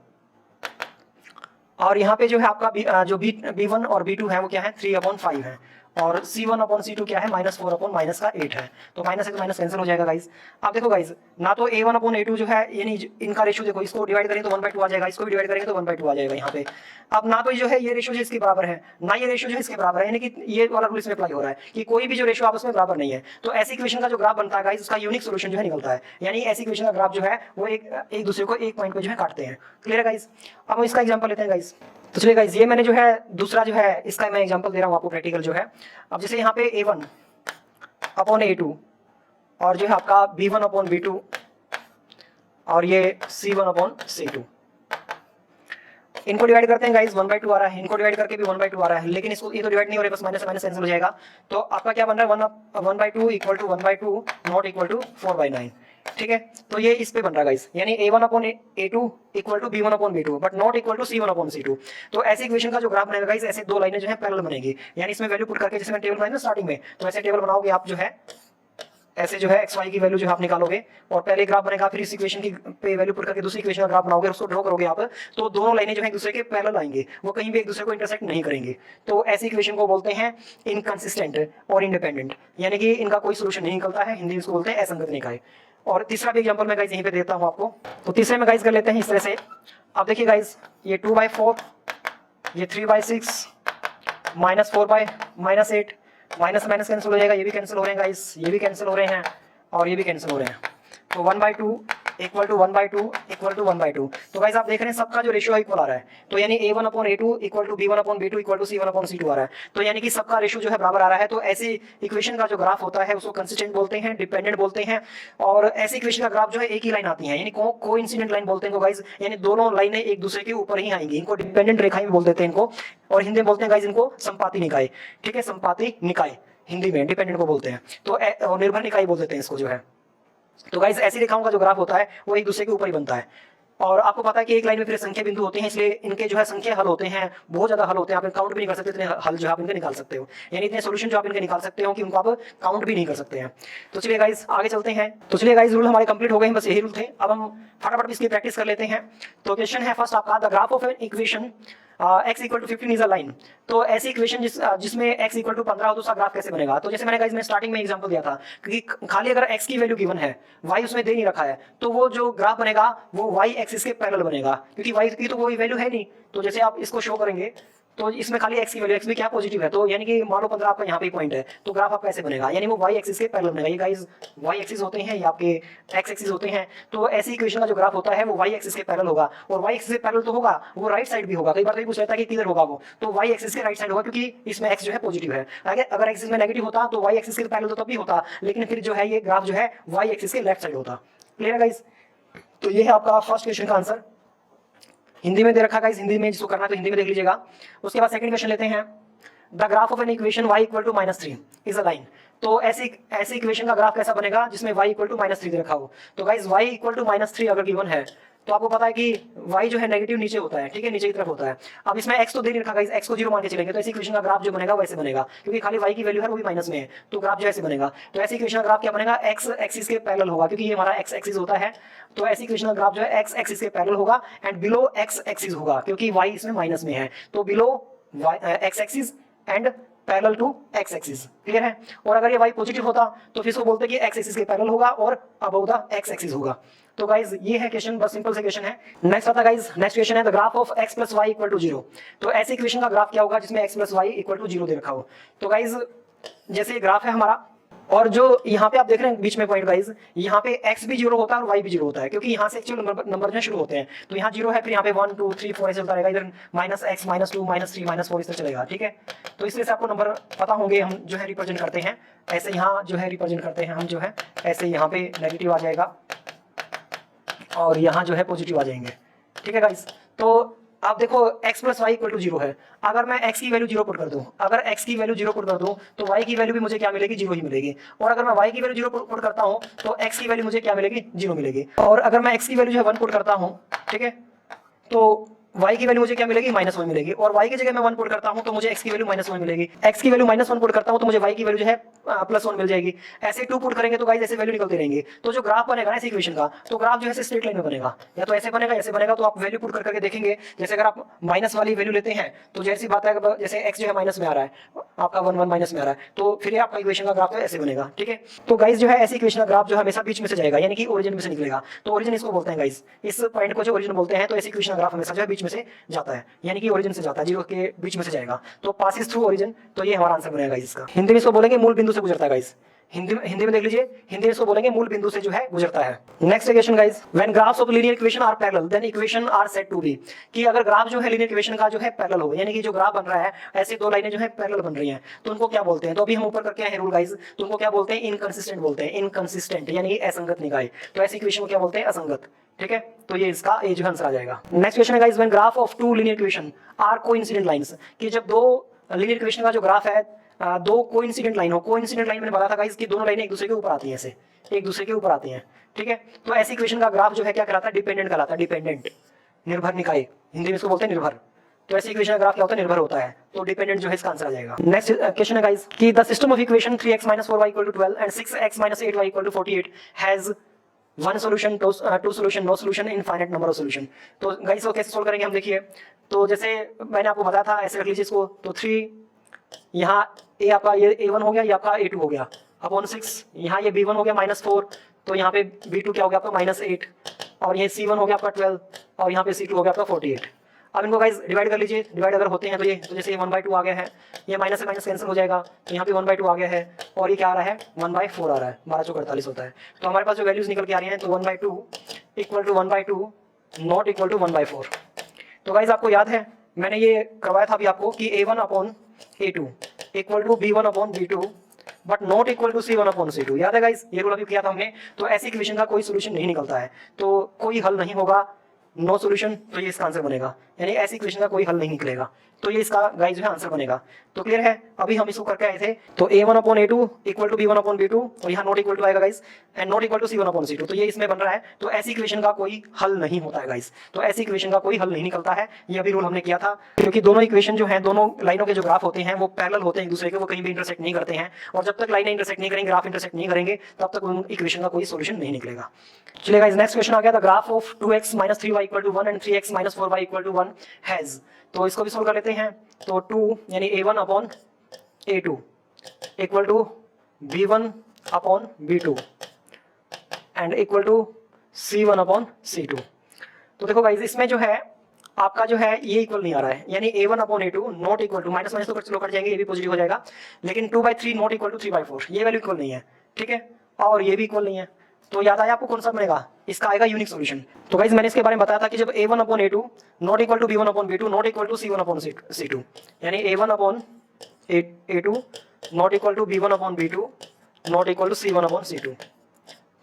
और यहाँ पे जो है आपका जो b1 और b2 है वो क्या है 3/5 है, और c1/c2 क्या है -4/-8 है। तो माइनस से माइनस कैंसिल हो जाएगा गाइज। अब देखो गाइज, ना तो a1/a2 जो है यानी इनका रेशियो देखो, इसको डिवाइड करेंगे तो 1/2 आ जाएगा, इसको भी डिवाइड करेंगे तो 1/2 आ जाएगा यहाँ पे। अब ना तो जो है ये रेशियो जो इसके बराबर है, ना ये रेशियो जो है इसके बराबर है, यानी कि ये वाला रूल इसमें अप्लाई हो रहा है कि कोई भी जो रेशियो आपस में बराबर नहीं है। तो ऐसी इक्वेशन का जो ग्राफ बनता है गाइज, उसका यूनिक सोल्यूशन जो है निकलता है, यानी ऐसी इक्वेशन का ग्राफ जो है वो एक दूसरे को एक पॉइंट पे जो है काटते हैं। क्लियर है गाइज। अब हम इसका एग्जाम्पल लेते हैं गाइज। तो चलिए गाइज, ये मैंने जो है दूसरा जो है इसका मैं एग्जांपल दे रहा हूँ आपको प्रैक्टिकल जो है। अब जैसे यहाँ पे a1/a2 और जो है आपका b1/b2 और ये c1/c2, इनको डिवाइड करते हैं गाइज, 1/2 आ रहा है, इनको डिवाइड करके भी 1/2 आ रहा है, लेकिन इसको ये तो डिवाइड नहीं हो रहा है, बस माइनस से माइनस कैंसिल हो जाएगा। तो आपका क्या बन रहा है 1/2 equal to 1/2 not equal to 4/9, ठीक है। तो ये इस पे बन रहा है गाइस, यानी a1/a2 equal to b1/b2 but not equal to c1/c2। तो ऐसी इक्वेशन का जो ग्राफ बनेगा गाइस, ऐसे दो लाइनें जो है पैरेलल बनेगी, यानी इसमें वैल्यू पुट करके, जैसे मैंने टेबल बनाया ना स्टार्टिंग में, तो ऐसे टेबल बनाओगे आप जो है, ऐसे जो है एक्स वाई की वैल्यू जो आप निकालोगे, और पहले ग्राफ बनेगा, फिर इस इक्वेशन की पे वैल्यू पुट करके दूसरी इक्वेशन का ग्राफ बनाओगे, उसको ड्रॉ करोगे आप, तो दोनों लाइनें जो है एक दूसरे के पैरेलल आएंगे, वो कहीं भी एक दूसरे को इंटरसेक्ट नहीं करेंगे। तो ऐसी इक्वेशन को बोलते हैं इनकंसिस्टेंट और इंडिपेंडेंट, यानी कि इनका कोई सोल्यूशन नहीं निकलता है, हिंदी में इसको बोलते हैं असंगत निकाय। और तीसरा भी एग्जांपल मैं गाइस यहीं पे देता हूं आपको। तो तीसरे में गाइस कर लेते हैं इस तरह से। अब देखिए गाइस, ये 2/4, ये 3/6, -4/-8, माइनस माइनस कैंसिल हो जाएगा, ये भी कैंसिल हो रहे हैं गाइस, ये भी कैंसिल हो रहे हैं, और ये भी कैंसिल हो रहे हैं। तो 1/2 इक्वल टू 1/2 इक्वल टू 1/2। तो गाइस आप देख रहे हैं सबका जो रेशियो इक्वल आ रहा है, तो यानी a1/a2 equal to b1/b2 equal to c1/c2 आ रहा है, तो यानी कि सबका रेशियो जो है बराबर आ रहा है। तो ऐसी इक्वेशन का जो ग्राफ होता है उसको कंसिस्टेंट बोलते हैं, डिपेंडेंट बोलते हैं, और ऐसी इक्वेशन का ग्राफ जो है एक ही लाइन आती है, यानी कोइंसिडेंट लाइन बोलते हैं गाइस, यानी दोनों लाइनें एक दूसरे के ऊपर ही आएंगी, इनको डिपेंडेंट रेखाएं बोल देते हैं इनको, और हिंदी में बोलते हैं गाइस इनको संपाती निकाय, ठीक है, संपाती निकाय हिंदी में डिपेंडेंट को बोलते हैं, तो निर्भर निकाय बोल देते हैं इसको जो है। तो गाइस ऐसी रेखाओं का जो ग्राफ होता है वो एक दूसरे के ऊपर ही बनता है, और आपको पता है कि एक लाइन में फिर संख्या बिंदु होते हैं, इसलिए इनके जो है संख्या हल होते हैं, बहुत ज्यादा हल होते हैं, आप काउंट भी नहीं कर सकते इतने हल जो आप इनके निकाल सकते हो, यानी इतने सॉल्यूशन जो आप इनके निकाल सकते हो कि उनको आप काउंट भी नहीं कर सकते हैं। तो चलिए गाइस आगे चलते हैं। तो चलिए गाइस, रूल हमारे कंप्लीट हो गए हैं, बस यही रूल थे। अब हम फटाफट इसकी प्रैक्टिस कर लेते हैं। तो क्वेश्चन है फर्स्ट आपका, the graph of an equation x equal to 15 is a line. तो ऐसी इक्वेशन जिसमें x इक्वल टू 15 हो तो उसका ग्राफ कैसे बनेगा। तो जैसे मैंने गाइस में स्टार्टिंग में एग्जांपल दिया था कि खाली अगर x की वैल्यू गिवन है, y उसमें दे नहीं रखा है, तो वो जो ग्राफ बनेगा वो y एक्सिस के पैरेलल बनेगा, क्योंकि y की तो कोई वैल्यू है नहीं। तो जैसे आप इसको शो करेंगे तो इसमें खाली x की वैल्यू, x भी क्या पॉजिटिव है, तो यानी कि मान लो 15 आपका यहाँ पे पॉइंट है, तो ग्राफ आपका ऐसे बनेगा, यानी वो y एक्सिस के पैरेलल बनेगा। ये गाइस y एक्सिस होते हैं, ये आपके x एक्सिस होते हैं। तो ऐसी इक्वेशन का जो ग्राफ होता है वो y एक्सिस के पैरेलल होगा, और y एक्सिस के पैरेलल तो होगा, वो राइट साइड भी होगा। कई बार तो पूछ लेता है कि किधर होगा वो, तो y एक्सिस के राइट साइड होगा, क्योंकि इसमें x जो है पॉजिटिव है। अगर एक्सिस में नेगेटिव होता तो y एक्सिस के पैरेलल तो तब भी होता, लेकिन फिर जो है ये ग्राफ जो है y एक्सिस के लेफ्ट साइड होता। क्लियर है गाइस। तो ये है आपका फर्स्ट क्वेश्चन का आंसर, हिंदी में दे रखा गाइस, हिंदी में जिसको करना है तो हिंदी में देख लीजिएगा। उसके बाद सेकंड क्वेश्चन लेते हैं, the graph of an equation y equal to -3 is a line. तो ऐसी इक्वेशन का ग्राफ कैसा बनेगा जिसमें y इक्वल टू -3 दे रखा हो। तो गाइस y इक्वल टू -3 अगर गिवन है तो आपको पता है कि y जो है नेगेटिव नीचे होता है, ठीक है, नीचे की तरफ होता है। अब इसमें x तो दे नहीं रखा गाइस, x को 0 मान के चलेंगे, तो ऐसी इक्वेशन का ग्राफ जो बनेगा वैसे बनेगा, क्योंकि खाली y की वैल्यू है वो भी माइनस में है, तो ग्राफ जो ऐसे बनेगा। तो ऐसी इक्वेशन का ग्राफ क्या बनेगा, x एक्सिस के पैरेलल होगा, क्योंकि ये हमारा x एक्सिस होता है। तो ऐसी इक्वेशन का ग्राफ जो है x एक्सिस के पैरेलल होगा, एंड बिलो x एक्सिस होगा, क्योंकि y इसमें माइनस में है, तो below x axis and parallel to x axis. Clear है। और अगर ये y पॉजिटिव होता तो फिर इसको बोलते कि x एक्सिस के पैरेलल होगा और अबव द x एक्सिस होगा। तो गाइज ये है क्वेश्चन, बस सिंपल से क्वेश्चन है। नेक्स्ट आता गाइज, नेक्स्ट क्वेश्चन है the graph of x plus y equal to 0। तो ऐसी इक्वेशन का ग्राफ क्या होगा जिसमें x plus y equal to 0 दे रखा हो। तो गाइज जैसे ग्राफ है हमारा, और जो यहाँ पे आप देख रहे हैं बीच में पॉइंट गाइज, यहाँ पे x भी 0 होता है और y भी 0 होता है, क्योंकि यहाँ से एक्चुअल नंबर जो शुरू होते हैं। तो यहाँ 0 है, फिर यहाँ पे 1 2 3 4 ऐसे चलता रहेगा, इधर -x -2 -3 -4 इस तरह चलेगा, ठीक है। तो इस तरह से आपको नंबर पता होंगे, हम जो है रिप्रेजेंट करते हैं ऐसे, यहाँ जो है रिप्रेजेंट करते हैं हम जो है ऐसे, यहाँ पे नेगेटिव आ जाएगा और यहाँ जो है पॉजिटिव आ जाएंगे, ठीक है गाइस। तो अब देखो x plus y equal to 0 है। अगर मैं x की वैल्यू 0 पुट कर दूं, अगर x की वैल्यू 0 पुट कर दूं तो y की वैल्यू भी मुझे क्या मिलेगी, 0 ही मिलेगी। और अगर मैं y की वैल्यू 0 पुट करता हूं तो x की वैल्यू मुझे क्या मिलेगी, 0 मिलेगी। और अगर मैं x की वैल्यू जो है 1 पुट करता हूं, ठीक है, तो y की वैल्यू मुझे क्या मिलेगी, -1 मिलेगी। और y की जगह मैं 1 पुट करता हूं तो मुझे x की वैल्यू -1 मिलेगी। x की वैल्यू -1 पुट करता हूं तो मुझे y की वैल्यू जो है +1 मिल जाएगी। ऐसे 2 पुट करेंगे तो गाइस ऐसे वैल्यू निकलती रहेंगी। तो जो ग्राफ बनेगा ना इस इक्वेशन का, तो ग्राफ जो है स्ट्रेट लाइन में बनेगा, या तो ऐसे बनेगा, ऐसे बनेगा। तो आप वैल्यू पुट करके देखेंगे। जैसे अगर आप माइनस वाली वैल्यू लेते हैं तो जैसी बात है, जैसे x जो है माइनस में आ रहा है, आपका 1 1 माइनस में आ रहा है, तो फिर आपका इक्वेशन का ग्राफ ऐसे बनेगा, ठीक है। तो गाइस जो है ऐसी इक्वेशन का ग्राफ जो हमेशा बीच में से जाएगा, यानी कि ओरिजिन में से निकलेगा। तो ओरिजिन इसको बोलते हैं गाइस, इस पॉइंट को जो ओरिजिन बोलते हैं। तो ऐसी इक्वेशन का ग्राफ हमेशा जो है बीच में से जाता है, यानी कि ओरिजिन से जाता है, जीरो के बीच में से जाएगा, तो पासिस थ्रू ओरिजिन। तो ये हमारा आंसर बनेगा गाइस इसका। हिंदी में इसको बोलेंगे मूल बिंदु से गुजरता है गाइस। हिंदी में देख लीजिए, हिंदी में इसको बोलेंगे मूल बिंदु से जो है गुजरता है। Next equation guys, when graphs of linear equation are parallel then equation are said to be. कि अगर ग्राफ जो है लीनियर इक्वेशन का जो है पैरेलल हो, यानी कि जो ग्राफ बन रहा है ऐसे दो लाइनें जो है पैरेलल बन रही हैं, तो उनको क्या बोलते हैं। तो अभी हम ऊपर करके आए हैं रूल गाइस, तो उनको क्या बोलते हैं, इनकंसिस्टेंट बोलते हैं। इनकंसिस्टेंट यानी कि असंगत निकाय। तो ऐसी इक्वेशन को क्या बोलते हैं, असंगत, ठीक है। तो ये इसका ए जो आंसर आ जाएगा। नेक्स्ट क्वेश्चन है guys, when graph of two linear equation are coincident lines. कि जब दो लीनियर इक्वेशन का जो ग्राफ है, दो कोइंसिडेंट लाइन हो। कोइंसिडेंट लाइन मैंने बताया था गाइस कि दोनों लाइनें एक दूसरे के ऊपर आती हैं, ऐसे एक दूसरे के ऊपर आती हैं, ठीक है। तो ऐसी इक्वेशन का ग्राफ जो है क्या कहलाता है, डिपेंडेंट कहलाता है। डिपेंडेंट, निर्भर निकाय, हिंदी में इसको बोलते हैं निर्भर। तो ऐसी इक्वेशन का ग्राफ क्या होता है, निर्भर होता है। तो डिपेंडेंट जो है इसका आंसर आ जाएगा। नेक्स्ट क्वेश्चन है गाइस कि the system of equation 3x - 4y = 12 and 6x - 8y = 48 has one solution, two solution, no solution, infinite number of solution. तो गाइस वो कैसे सोल्व करेंगे हम देखिए। तो जैसे मैंने आपको बताया था, ऐसे रख लीजिए इसको। तो 3 यहाँ ए आपका ये A1 हो गया, ये आपका A2 हो गया अपॉन 6। यहाँ ये B1 हो गया -4, तो यहाँ पे B2 क्या हो गया आपका -8, और ये C1 हो गया आपका 12, और यहाँ पे C2 हो गया आपका 48। अब इनको गाइस डिवाइड कर लीजिए। डिवाइड अगर होते हैं तो ये, तो जैसे ये 1/2 आ गया है, ये माइनस से माइनस कैंसिल हो जाएगा, तो यहाँ पे 1/2 आ गया है, और ये क्या आ रहा है, 1/4 आ रहा है। 12 चौक 48 होता है। तो हमारे पास जो वैल्यूज निकल के आ रही हैं, तो 1/2 = 1/2 नॉट इक्वल टू 1/4। तो गाइस आपको याद है मैंने ये करवाया था अभी आपको कि A1/A2 equal to B1/B2 but not equal to C1/C2। याद है गाइस, ये रूल अभी किया था हमने। तो ऐसी इक्वेशन का कोई सोल्यूशन नहीं निकलता है, तो कोई हल नहीं होगा, नो सोल्यूशन। तो ये इसका आंसर बनेगा, यानी ऐसी इक्वेशन का कोई हल नहीं निकलेगा। तो ये इसका गाइस जो है आंसर बनेगा। तो क्लियर है, अभी हम इसको करके आए थे। तो A1/A2 इक्वल टू B1/B2, और यहाँ नॉट इक्वल टू आएगा guys, and not equal to C1/C2। तो ये इसमें बन रहा है। तो ऐसी इक्वेशन का कोई हल नहीं होता है गाइस। तो ऐसी इक्वेशन का कोई हल नहीं निकलता है। ये अभी रूल हमने किया था, क्योंकि दोनों इक्वेशन जो है, दोनों लाइनों के जो ग्राफ होते हैं वो पैरेलल होते हैं एक दूसरे के, वो कहीं भी इंटरसेक्ट नहीं करते हैं। और जब तक लाइनें इंटरसेक्ट नहीं करेंगे, ग्राफ इंटरसेक्ट नहीं करेंगे, तब तक उन इक्वेशन का कोई सोल्यूशन नहीं निकलेगा। चलिए गाइस, नेक्स्ट क्वेश्चन आ गया, the graph of 2x - 3y = 1 and 3x - 4y = 1 has. तो इसको भी सोल्व कर लेते हैं। तो 2 यानी A1/A2 equal to B1/B2 and equal to C1/C2। तो देखो गाइस, इसमें जो है आपका जो है ये इक्वल नहीं आ रहा है, यानी A1/A2 not equal to, minus minus तो चलो कट जाएंगे, ये भी पॉजिटिव हो जाएगा, लेकिन 2/3 नॉट इक्वल टू 3/4, ये वैल्यू इक्वल नहीं है, ठीक है। और ये भी इक्वल नहीं है। तो याद आया आपको कौन सा बनेगा, इसका आएगा यूनिक सॉल्यूशन। तो गाइस मैंने इसके बारे में बताया था कि जब A1/A2 not equal to B1/B2 not equal to C1/C2, यानी A1/A2 not equal to B1/B2 not equal to C1/C2,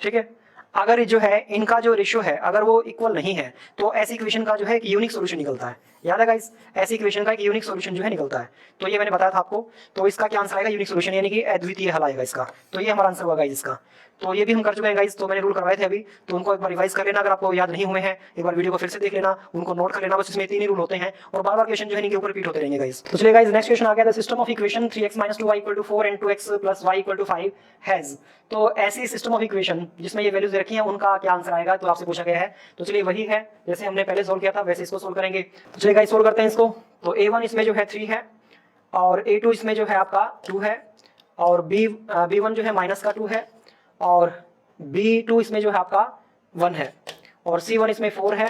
ठीक है। अगर जो है इनका जो रेशियो है, अगर वो इक्वल नहीं है, तो ऐसी इक्वेशन का जो है एक यूनिक सॉल्यूशन निकलता है। याद है गाइस, ऐसी इक्वेशन का एक यूनिक सॉल्यूशन जो है निकलता है। तो ये मैंने बताया था आपको। तो इसका क्या आंसर आएगा, यूनिक सॉल्यूशन, यानी कि अद्वितीय हल आएगा इसका। तो ये हमारा आंसर होगा गाइस इसका। तो ये भी हम कर चुके हैं गाइस। तो मैंने रूल करवाए थे अभी, तो उनको एक बार रिवाइज कर लेना। अगर आपको याद नहीं हुए हैं, एक बार वीडियो को फिर से देख लेना, उनको नोट कर लेना। बस इसमें 3 ही रूल होते हैं, और बार बार क्वेश्चन जो है इनके ऊपर रिपीट होते रहेंगे गाइस। तो चलिए गाइस, नेक्स्ट क्वेश्चन आ गया, the system of equation 3x - 2y = 4 and 2x + y = 5 has. तो ऐसी सिस्टम ऑफ इक्वेशन जिसमें ये वैल्यूज रखी हैं, उनका क्या आंसर आएगा, तो आपसे पूछा गया है। तो चलिए वही है जैसे हमने पहले सोल्व किया था, वैसे इसको सोल्व करेंगे। तो चलिए गाइस सोल्व करते हैं इसको। तो A1 इसमें जो है 3 है, और A2 इसमें जो है आपका 2 है, और B1 जो है माइनस का 2 है, और B2 इसमें जो है आपका 1 है, और C1 इसमें 4 है,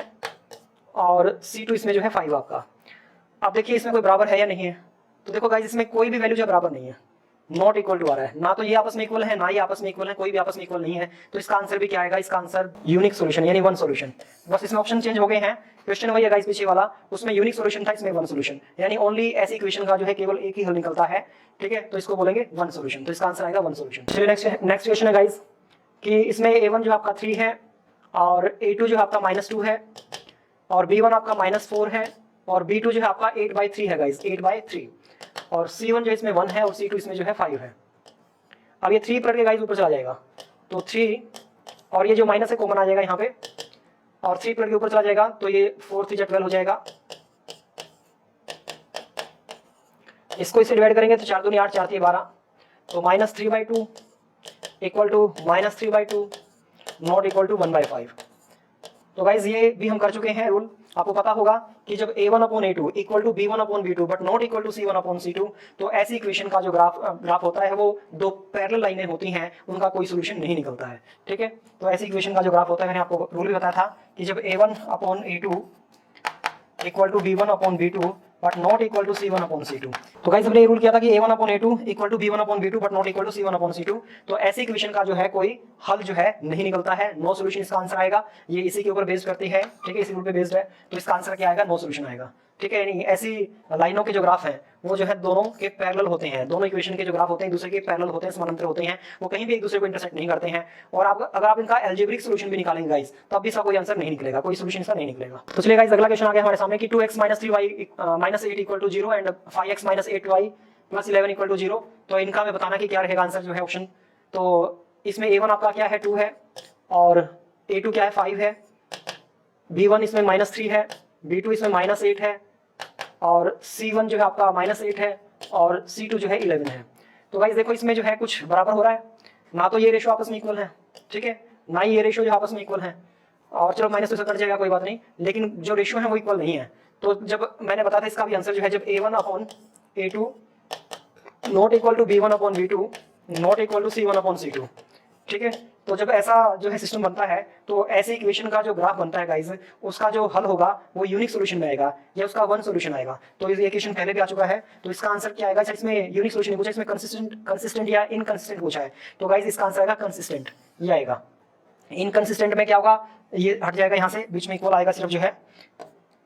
और C2 इसमें जो है 5 आपका। अब देखिए इसमें कोई बराबर है या नहीं है। तो देखो गाइस, इसमें कोई भी वैल्यू जो बराबर नहीं है, नॉट इक्वल टू आ रहा है। ना तो ये आपस में इक्वल है, ना ये आपस में इक्वल है, कोई भी आपस में इक्वल नहीं है। तो इसका आंसर भी क्या आएगा, इसका आंसर यूनिक सॉल्यूशन, यानी वन सॉल्यूशन। बस इसमें ऑप्शन चेंज हो गए हैं। क्वेश्चन वही है गाइस पीछे वाला, उसमें यूनिक सॉल्यूशन था, इसमें वन सॉल्यूशन, यानी ओनली ऐसी इक्वेशन का जो है केवल एक ही हल निकलता है, ठीक है। तो इसको बोलेंगे वन सॉल्यूशन। तो इसका आंसर आएगा वन सॉल्यूशन। चलिए नेक्स्ट क्वेश्चन है गाइस कि इसमें A1 जो आपका 3 है, और A2 जो आपका -2 है, और B1 आपका -4 है, और B2 जो है आपका 8/3 है गाइस, 8/3, और C1 जो इसमें 1 है और C2 इसमें जो है 5 है। अब ये 3 पलट के गाइस ऊपर चला जाएगा, तो 3 और ये जो माइनस है कॉमन आ जाएगा यहाँ पे, और 3 पलट के ऊपर चला जाएगा, तो ये 4 3 12 हो जाएगा। इसको इससे डिवाइड करेंगे तो 4 दूनी 8, 4 3 12, तो -3/2 equal to -3/2 not equal to 1/5। तो गाइज ये भी हम कर चुके हैं रूल। आपको पता होगा कि जब A1/A2 equal to B1/B2 but not equal to C1/C2, तो ऐसी इक्वेशन का जो ग्राफ होता है वो दो पैरेलल लाइनें होती हैं, उनका कोई सोल्यूशन नहीं निकलता है। ठीक है, तो ऐसी इक्वेशन का जो ग्राफ होता है, मैंने आपको रूल भी बताया था कि जब A1/A2 equal to B1/B2 but not equal to C1/C2। तो गाइस हमने ये रूल किया था कि A1/A2 equal to B1/B2 but not equal to C1/C2। तो ऐसी इक्वेशन का जो है कोई हल जो है नहीं निकलता है, नो सॉल्यूशन इसका आंसर आएगा। ये इसी के ऊपर बेस्ड करती है, ठीक है, इसी रूल पे बेस्ड है, तो इसका आंसर क्या आएगा, नो सॉल्यूशन आएगा। ठीक है, यानी ऐसी लाइनों के जो ग्राफ हैं वो जो है दोनों के पैरेलल होते हैं, दोनों इक्वेशन के जो ग्राफ होते हैं एक दूसरे के पैरेलल होते हैं, समानांतर होते हैं, वो कहीं भी एक दूसरे को इंटरसेक्ट नहीं करते हैं। और आप अगर आप इनका एल्जेब्रिक सॉल्यूशन भी निकालेंगे गाइस, तब भी इसका कोई आंसर नहीं निकलेगा, कोई सॉल्यूशन इसका नहीं निकलेगा। तो चलिए गाइस अगला क्वेश्चन आ गया हमारे सामने कि 2x - 3y -8 equal to 0 and 5x - 8y + 11 equal to 0। तो इनका हमें बताना कि क्या रहेगा आंसर जो है ऑप्शन। तो इसमें A1 आपका क्या है, 2 है, और A2 क्या है, 5 है, B1 इसमें -3 है, B2 इसमें -8 है, और C1 जो है आपका -8 है, और C2 जो है 11 है। तो गाइस देखो इसमें जो है कुछ बराबर हो रहा है, ना तो ये रेशो आपस में इक्वल है, ठीक है, ना ही ये रेशो जो आपस में इक्वल है, और चलो माइनस तो कट जाएगा कोई बात नहीं, लेकिन जो रेशो है वो इक्वल नहीं है। तो जब मैंने बताया था इसका भी आंसर जो है, जब A1/A2 not equal to B1/B2 not equal to C1/C2, ठीक है, तो जब ऐसा जो है सिस्टम बनता है, तो ऐसे इक्वेशन का जो ग्राफ बनता है गाइस, उसका जो हल होगा वो यूनिक सॉल्यूशन में आएगा, या उसका वन सॉल्यूशन आएगा। तो ये इक्वेशन पहले भी आ चुका है, तो इसका आंसर क्या आएगा, इसमें यूनिक सॉल्यूशन पूछा, इसमें कंसिस्टेंट या इनकंसिस्टेंट पूछा है, तो गाइस इसका आंसर आएगा कंसिस्टेंट, ये आएगा। इनकंसिस्टेंट में क्या होगा, ये हट जाएगा यहाँ से, बीच में इक्वल आएगा सिर्फ जो है,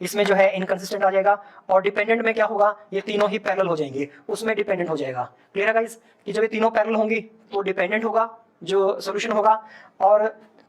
इसमें जो है इनकंसिस्टेंट आ जाएगा। और डिपेंडेंट में क्या होगा, ये तीनों ही पैरेलल हो जाएंगे, उसमें डिपेंडेंट हो जाएगा। क्लियर है गाइस, कि जब ये तीनों पैरेलल होंगी तो डिपेंडेंट होगा जो सॉल्यूशन होगा, और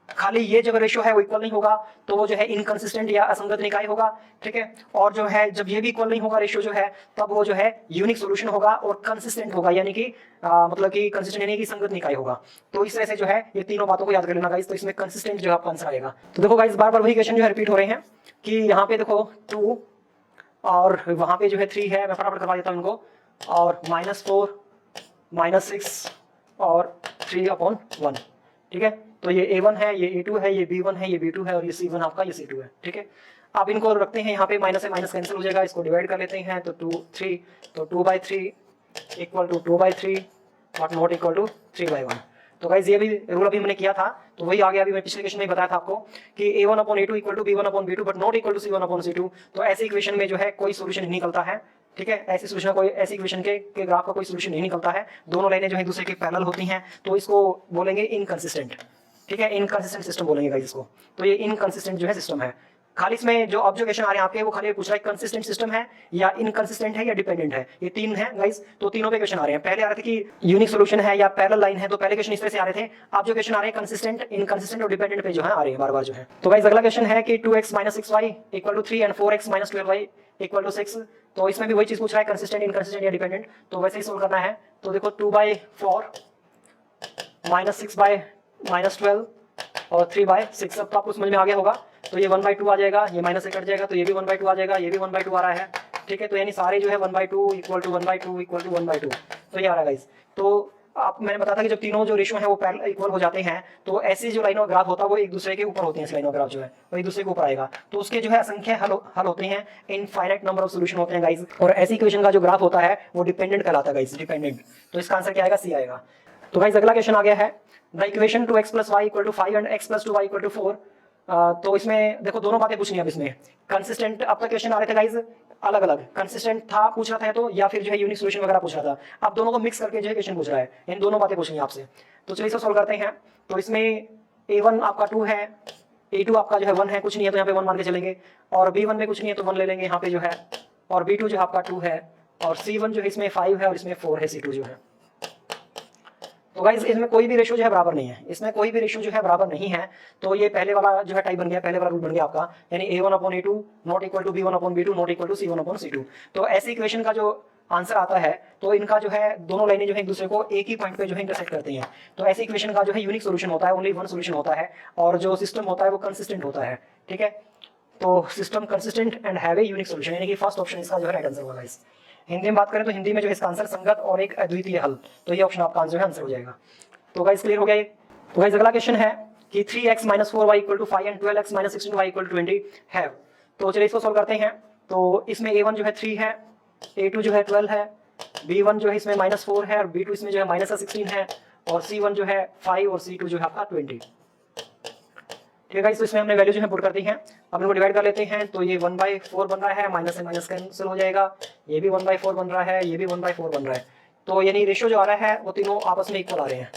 खाली ये जब रेशियो है वो इक्वल नहीं होगा तो वो जो है इनकंसिस्टेंट या असंगत निकाय होगा। ठीक है, और जो है जब ये भी इक्वल नहीं होगा रेशियो जो है, तब वो जो है यूनिक सॉल्यूशन होगा और कंसिस्टेंट होगा, यानी कि मतलब कि कंसिस्टेंट यानी कि संगत निकाय होगा। तो इस तरह से जो है ये तीनों बातों को याद कर लेना गाइस। तो इसमें कंसिस्टेंट जो आपका आंसर आएगा। तो देखो गाइस बार बार वही क्वेश्चन जो है रिपीट हो रहे हैं कि यहाँ पे देखो 2 और वहां पे जो है 3 है, मैं फटाफट करवा देता हूँ इनको, और -4 -6 और 3/1। ठीक है, तो ये A1 है, ये A2 है, ये B1 है, ये B2 है, और ये C1 आपका, ये C2 है। ठीक है, आप इनको रखते हैं यहाँ पे, माइनस से माइनस कैंसिल हो जाएगा, इसको डिवाइड कर लेते हैं, तो 2 3, तो 2/3 equal to 2/3 but not equal to 3/1। तो गाइस ये भी रूल अभी मैंने किया था, तो वही आ गया। अभी मैं पिछले क्वेश्चन में बताया था आपको कि A1/A2 equal to B1/B2 but not equal to C1/C2। तो ऐसी इक्वेशन में जो है कोई सोल्यूशन नहीं निकलता है। ठीक है, ऐसी सोल्यूशन कोई ऐसी इक्वेशन के ग्राफ का कोई सोल्यूशन नहीं निकलता है, दोनों लाइनें जो है एक दूसरे के पैरेलल होती हैं, तो इसको बोलेंगे इनकंसिस्टेंट। ठीक है, इनकंसिस्टेंट सिस्टम बोलेंगे गाइस इसको। तो ये इनकंसिस्टेंट जो है सिस्टम है। खाली इसमें जो ऑब्जर्वेशन आ रहे हैं आपके, वो खाली पूछ रहा है कंसिस्टेंट सिस्टम है या इनकंसिस्टेंट है या डिपेंडेंट है। ये तीन है गाइस, तो तीनों पे क्वेश्चन आ रहे हैं। पहले आ रहे थे कि यूनिक सॉल्यूशन है या पैरेलल लाइन है, तो पहले क्वेश्चन इस तरह से आ रहे थे। आप जो क्वेश्चन आ रहे हैं कंसिस्टेंट, इनकंसिस्टेंट और डिपेंडेंट पे जो है आ रहे हैं बार बार जो है। तो गाइस अगला क्वेश्चन है कि 2x - 6y equal to 3 and 4x - 12y equal to 6। तो इसमें भी वही चीज पूछ रहा है, कंसिस्टेंट, इनकंसिस्टेंट या डिपेंडेंट। तो वैसे ही सोल्व करना है। तो देखो 2/4 -6 -12 और 3/6। अब तो आपको समझ में आ गया होगा। तो ये 1/2 आ जाएगा, ये माइनस से कट जाएगा, तो ये भी 1/2 आ जाएगा, ये भी 1/2 आ रहा है। ठीक है, तो यानी सारे जो है 1/2 इक्वल टू 1/2 इक्वल टू 1/2, तो ये आ रहा है गाइस। तो आप मैंने बताया था कि जब तीनों जो रेशियो है वो पैरेलल इक्वल हो जाते हैं, तो ऐसी जो लाइन और ग्राफ होता है वो एक दूसरे के ऊपर होते हैं। लाइन और ग्राफ जो है वो एक दूसरे के ऊपर आएगा, तो उसके जो है असंख्य हल होते हैं, इनफाइनाइट नंबर ऑफ सॉल्यूशन होते हैं गाइस। और ऐसी इक्वेशन का जो ग्राफ होता है वो डिपेंडेंट कहलाता है गाइस, डिपेंडेंट। तो इसका आंसर क्या आएगा, सी आएगा। तो गाइस अगला क्वेश्चन आ गया है, the equation 2x + y = 5 and x + 2y = 4। तो इसमें देखो दोनों बातें पूछनी है। अब इसमें कंसिस्टेंट आपका क्वेश्चन आ रहे थे गाइस अलग अलग, कंसिस्टेंट था पूछ रहा था तो, या फिर जो है यूनिक सॉल्यूशन वगैरह पूछ रहा था। अब दोनों को मिक्स करके जो है क्वेश्चन पूछ रहा है, इन दोनों बातें पूछनी है आपसे। तो चलिए इसे सॉल्व करते हैं। तो इसमें A1 आपका 2 है, A2 आपका जो है 1 है, कुछ नहीं है तो यहाँ पे 1 मान के चलेंगे, और B1 में कुछ नहीं है तो 1 ले लेंगे यहाँ पे जो है, और B2 जो है आपका 2 है, और C1 जो है इसमें 5 है और इसमें 4 है, C2 जो है। तो गाइस इसमें कोई भी रेशियो जो है बराबर नहीं है, इसमें कोई भी रेशियो जो है बराबर नहीं है। तो ये पहले वाला जो है टाइप बन गया, पहले वाला रूल बन गया आपका, यानी a1/a2 not equal to b1/b2 not equal to c1/c2। तो ऐसी इक्वेशन का जो आंसर आता है तो इनका जो है दोनों लाइनें जो है एक दूसरे को एक ही पॉइंट पे जो है इंटरसेक्ट करती हैं। तो ऐसी इक्वेशन का जो है यूनिक सॉल्यूशन होता है, ओनली वन सॉल्यूशन होता है, और जो सिस्टम होता है वो कंसिस्टेंट होता है। ठीक है, तो system consistent and have a unique solution, यानी कि फर्स्ट ऑप्शन इसका जो है राइट आंसर होगा गाइस। हिंदी में बात करें तो हिंदी में जो है इसका आंसर संगत और एक अद्वितीय हल, तो ये ऑप्शन आपका आंसर है, आंसर हो जाएगा। तो गाइस क्लियर हो गया ये। तो गाइस अगला क्वेश्चन है कि 3x - 4y = 5 and 12x - 16y = 20 है। तो चलिए इसको सोल्व करते हैं। तो इसमें a1 जो है 3 है, a2 जो है 12 है, b1 जो है इसमें -4 है, और b2 इसमें जो है -16 है, और c1 जो है 5 और c2 जो है आपका 20। ठीक है गाइस, तो इसमें हमने वैल्यू जो है पुट कर दी है। अब इनको डिवाइड कर लेते हैं। तो ये 1/4 बन रहा है, माइनस से माइनस कैंसिल हो जाएगा, ये भी 1/4 बन रहा है, ये भी 1/4 बन रहा है। तो यानी रेशियो जो आ रहा है वो तीनों आपस में इक्वल आ रहे हैं,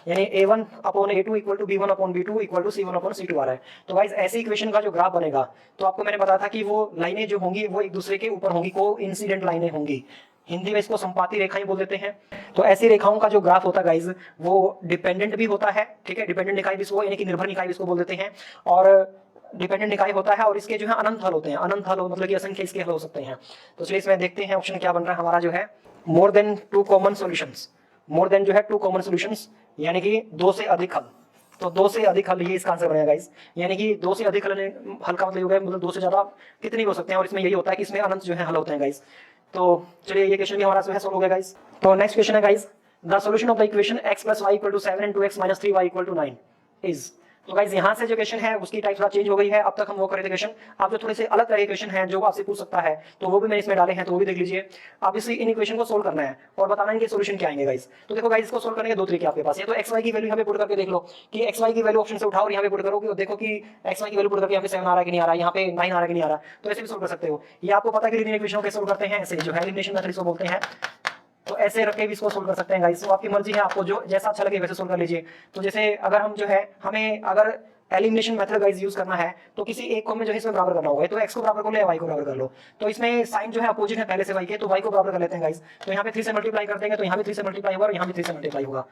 यानी a1/a2 = b1/b2 = c1/c2 आ रहा है। तो गाइस ऐसी इक्वेशन का जो ग्राफ बनेगा, तो आपको मैंने बताया था कि वो लाइनें जो होंगी वो एक दूसरे के ऊपर होंगी, कोइंसिडेंट लाइनें होंगी, हिंदी में इसको संपाती रेखाएं बोल देते हैं। तो ऐसी रेखाओं का जो ग्राफ होता है गाइस वो डिपेंडेंट भी होता है। ठीक है, डिपेंडेंट निकाय भी इसको, यानी कि निर्भर निकाय भी इसको बोल देते हैं, और डिपेंडेंट निकाय होता है, और इसके जो है अनंत हल होते हैं। अनंत हल मतलब कि असंख्य इसके हल हो सकते हैं। तो चलिए इसमें देखते हैं ऑप्शन क्या बन रहा है हमारा, जो है more than 2 common solutions, more than जो है 2 कॉमन सॉल्यूशंस, यानी कि 2 से अधिक हल। तो 2 से अधिक हल, ये इसका आंसर बनेगा गाइस, यानी कि 2 से अधिक हल का मतलब हो गया, मतलब 2 से ज्यादा कितने हो सकते हैं, और इसमें यही होता है कि इसमें अनंत जो है हल होते हैं गाइस। तो चलिए ये क्वेश्चन भी हमारा जो है सोल्व हो गया गाइस। तो नेक्स्ट क्वेश्चन है guys, the solution of the equation x + y = 7 and 2x - 3y = 9 is. तो गाइस यहाँ से जो क्वेश्चन है उसकी टाइप थोड़ा चेंज हो गई है। अब तक हम वो कर रहे थे क्वेश्चन, आप जो थोड़े से अलग तरह के क्वेश्चन हैं जो आपसे पूछ सकता है, तो वो भी मैंने इसमें डाले हैं, तो वो भी देख लीजिए। आप इन इक्वेशन को सोल्व करना है और बताना है कि सॉल्यूशन क्या आएंगे गाइस। तो देखो गाइस, इसको सोल्व करने के दो तरीके आपके पास है। तो एक्स वाई की वैल्यू यहाँ पे पुट करके देख लो कि एक्स वाई की वैल्यू ऑप्शन से उठाओ और यहाँ पे पुट करो, कि देखो कि एक्स वाई की वैल्यू पुट करके यहाँ पे 7 आ रहा है कि नहीं आ रहा है, यहाँ पे 9 आ रहा है कि नहीं आ रहा, तो ऐसे भी सोल्व कर सकते हो। ये आपको पता है कि लीनियर इक्वेशन को कैसे सोल्व करते हैं, ऐसे जो है एलिमिनेशन मेथड इसको बोलते हैं। तो ऐसे रख के भी इसको सोल्व कर सकते हैं गाइस, तो आपकी मर्जी है, आपको जो जैसा अच्छा लगे वैसे सोल्व कर लीजिए। तो जैसे अगर हम जो है, हमें अगर एलिमिनेशन मेथड गाइस यूज करना है, तो किसी एक को हमें जो है इसमें बराबर करना होगा। तो x को बराबर कर लो या y को बराबर कर लो। तो इसमें साइन जो है अपोजिट है पहले से y के, तो y को बराबर कर लेते हैं गाइस। तो यहाँ पे 3 से मल्टीप्लाई कर देंगे, तो यहाँ भी 3 से मल्टीप्लाई होगा और यहाँ भी 3 से मल्टीप्लाई होगा।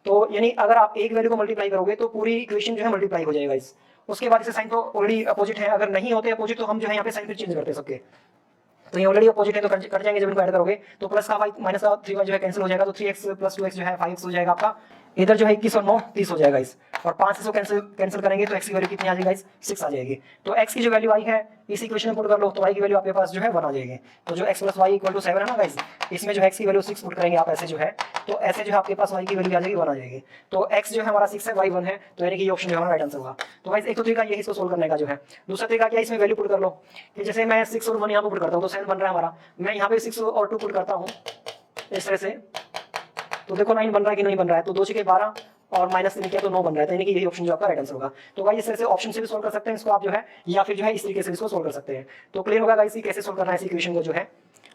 तो यानी अगर आप एक वैल्यू को मल्टीप्लाई करोगे तो पूरी इक्वेशन जो है मल्टीप्लाई हो जाएगा गाइस। उसके बाद इसे साइन तो ऑलरेडी अपोजिट है, अगर नहीं होते अपोजिट तो हम जो है यहाँ पे साइन फिर चेंज करते सबके। तो ये ऑलरेडी अपोजिट है तो कट जाएंगे जब इनको ऐड करोगे, तो प्लस का 5 माइनस का 3y जो है कैंसिल हो जाएगा, तो 3x + 2x जो है 5x हो जाएगा आपका। इधर जो है 21 और 9 30 हो जाएगा इस, और 5 से 100 कैंसिल करेंगे तो x की वैल्यू कितनी आ जाएगी गाइस, 6 आ जाएगी। तो x की जो वैल्यू आई है इस इक्वेशन में पुट कर लो, तो y की वैल्यू आपके पास जो है 1 आ जाएगी। तो जो x + y = 7 है ना गाइस, इसमें जो x की वैल्यू 6 पुट करेंगे आप ऐसे जो है, तो ऐसे जो है आपके पास y की वैल्यू आ जाएगी 1 आ जाएगी। तो x जो है हमारा 6 है, y 1 है, तो यानी कि ये ऑप्शन जो हमारा राइट आंसर होगा। तो गाइस एक तो तरीका ये इसको सोल्व करने का जो है। दूसरा तरीका क्या है, इसमें वैल्यू पुट कर लो, कि जैसे मैं 6 और 1 यहाँ पे पुट करता हूँ तो 7 बन रहा है हमारा, मैं यहाँ पे 6 और 2 पुट करता हूँ इस तरह से, तो देखो 9 बन रहा है कि नहीं बन रहा है, तो 2 6 12 और -3 किया तो 9 बन रहा है, तो यानी कि यही ऑप्शन जो आपका राइट आंसर होगा। तो गाइस इस तरह से ऑप्शन से भी सोल्व कर सकते हैं इसको आप जो है, या फिर जो है इस तरीके से इसको सोल्व कर सकते हैं। तो क्लियर होगा गाइस कैसे सोल्व करना है इस इक्वेशन को जो है।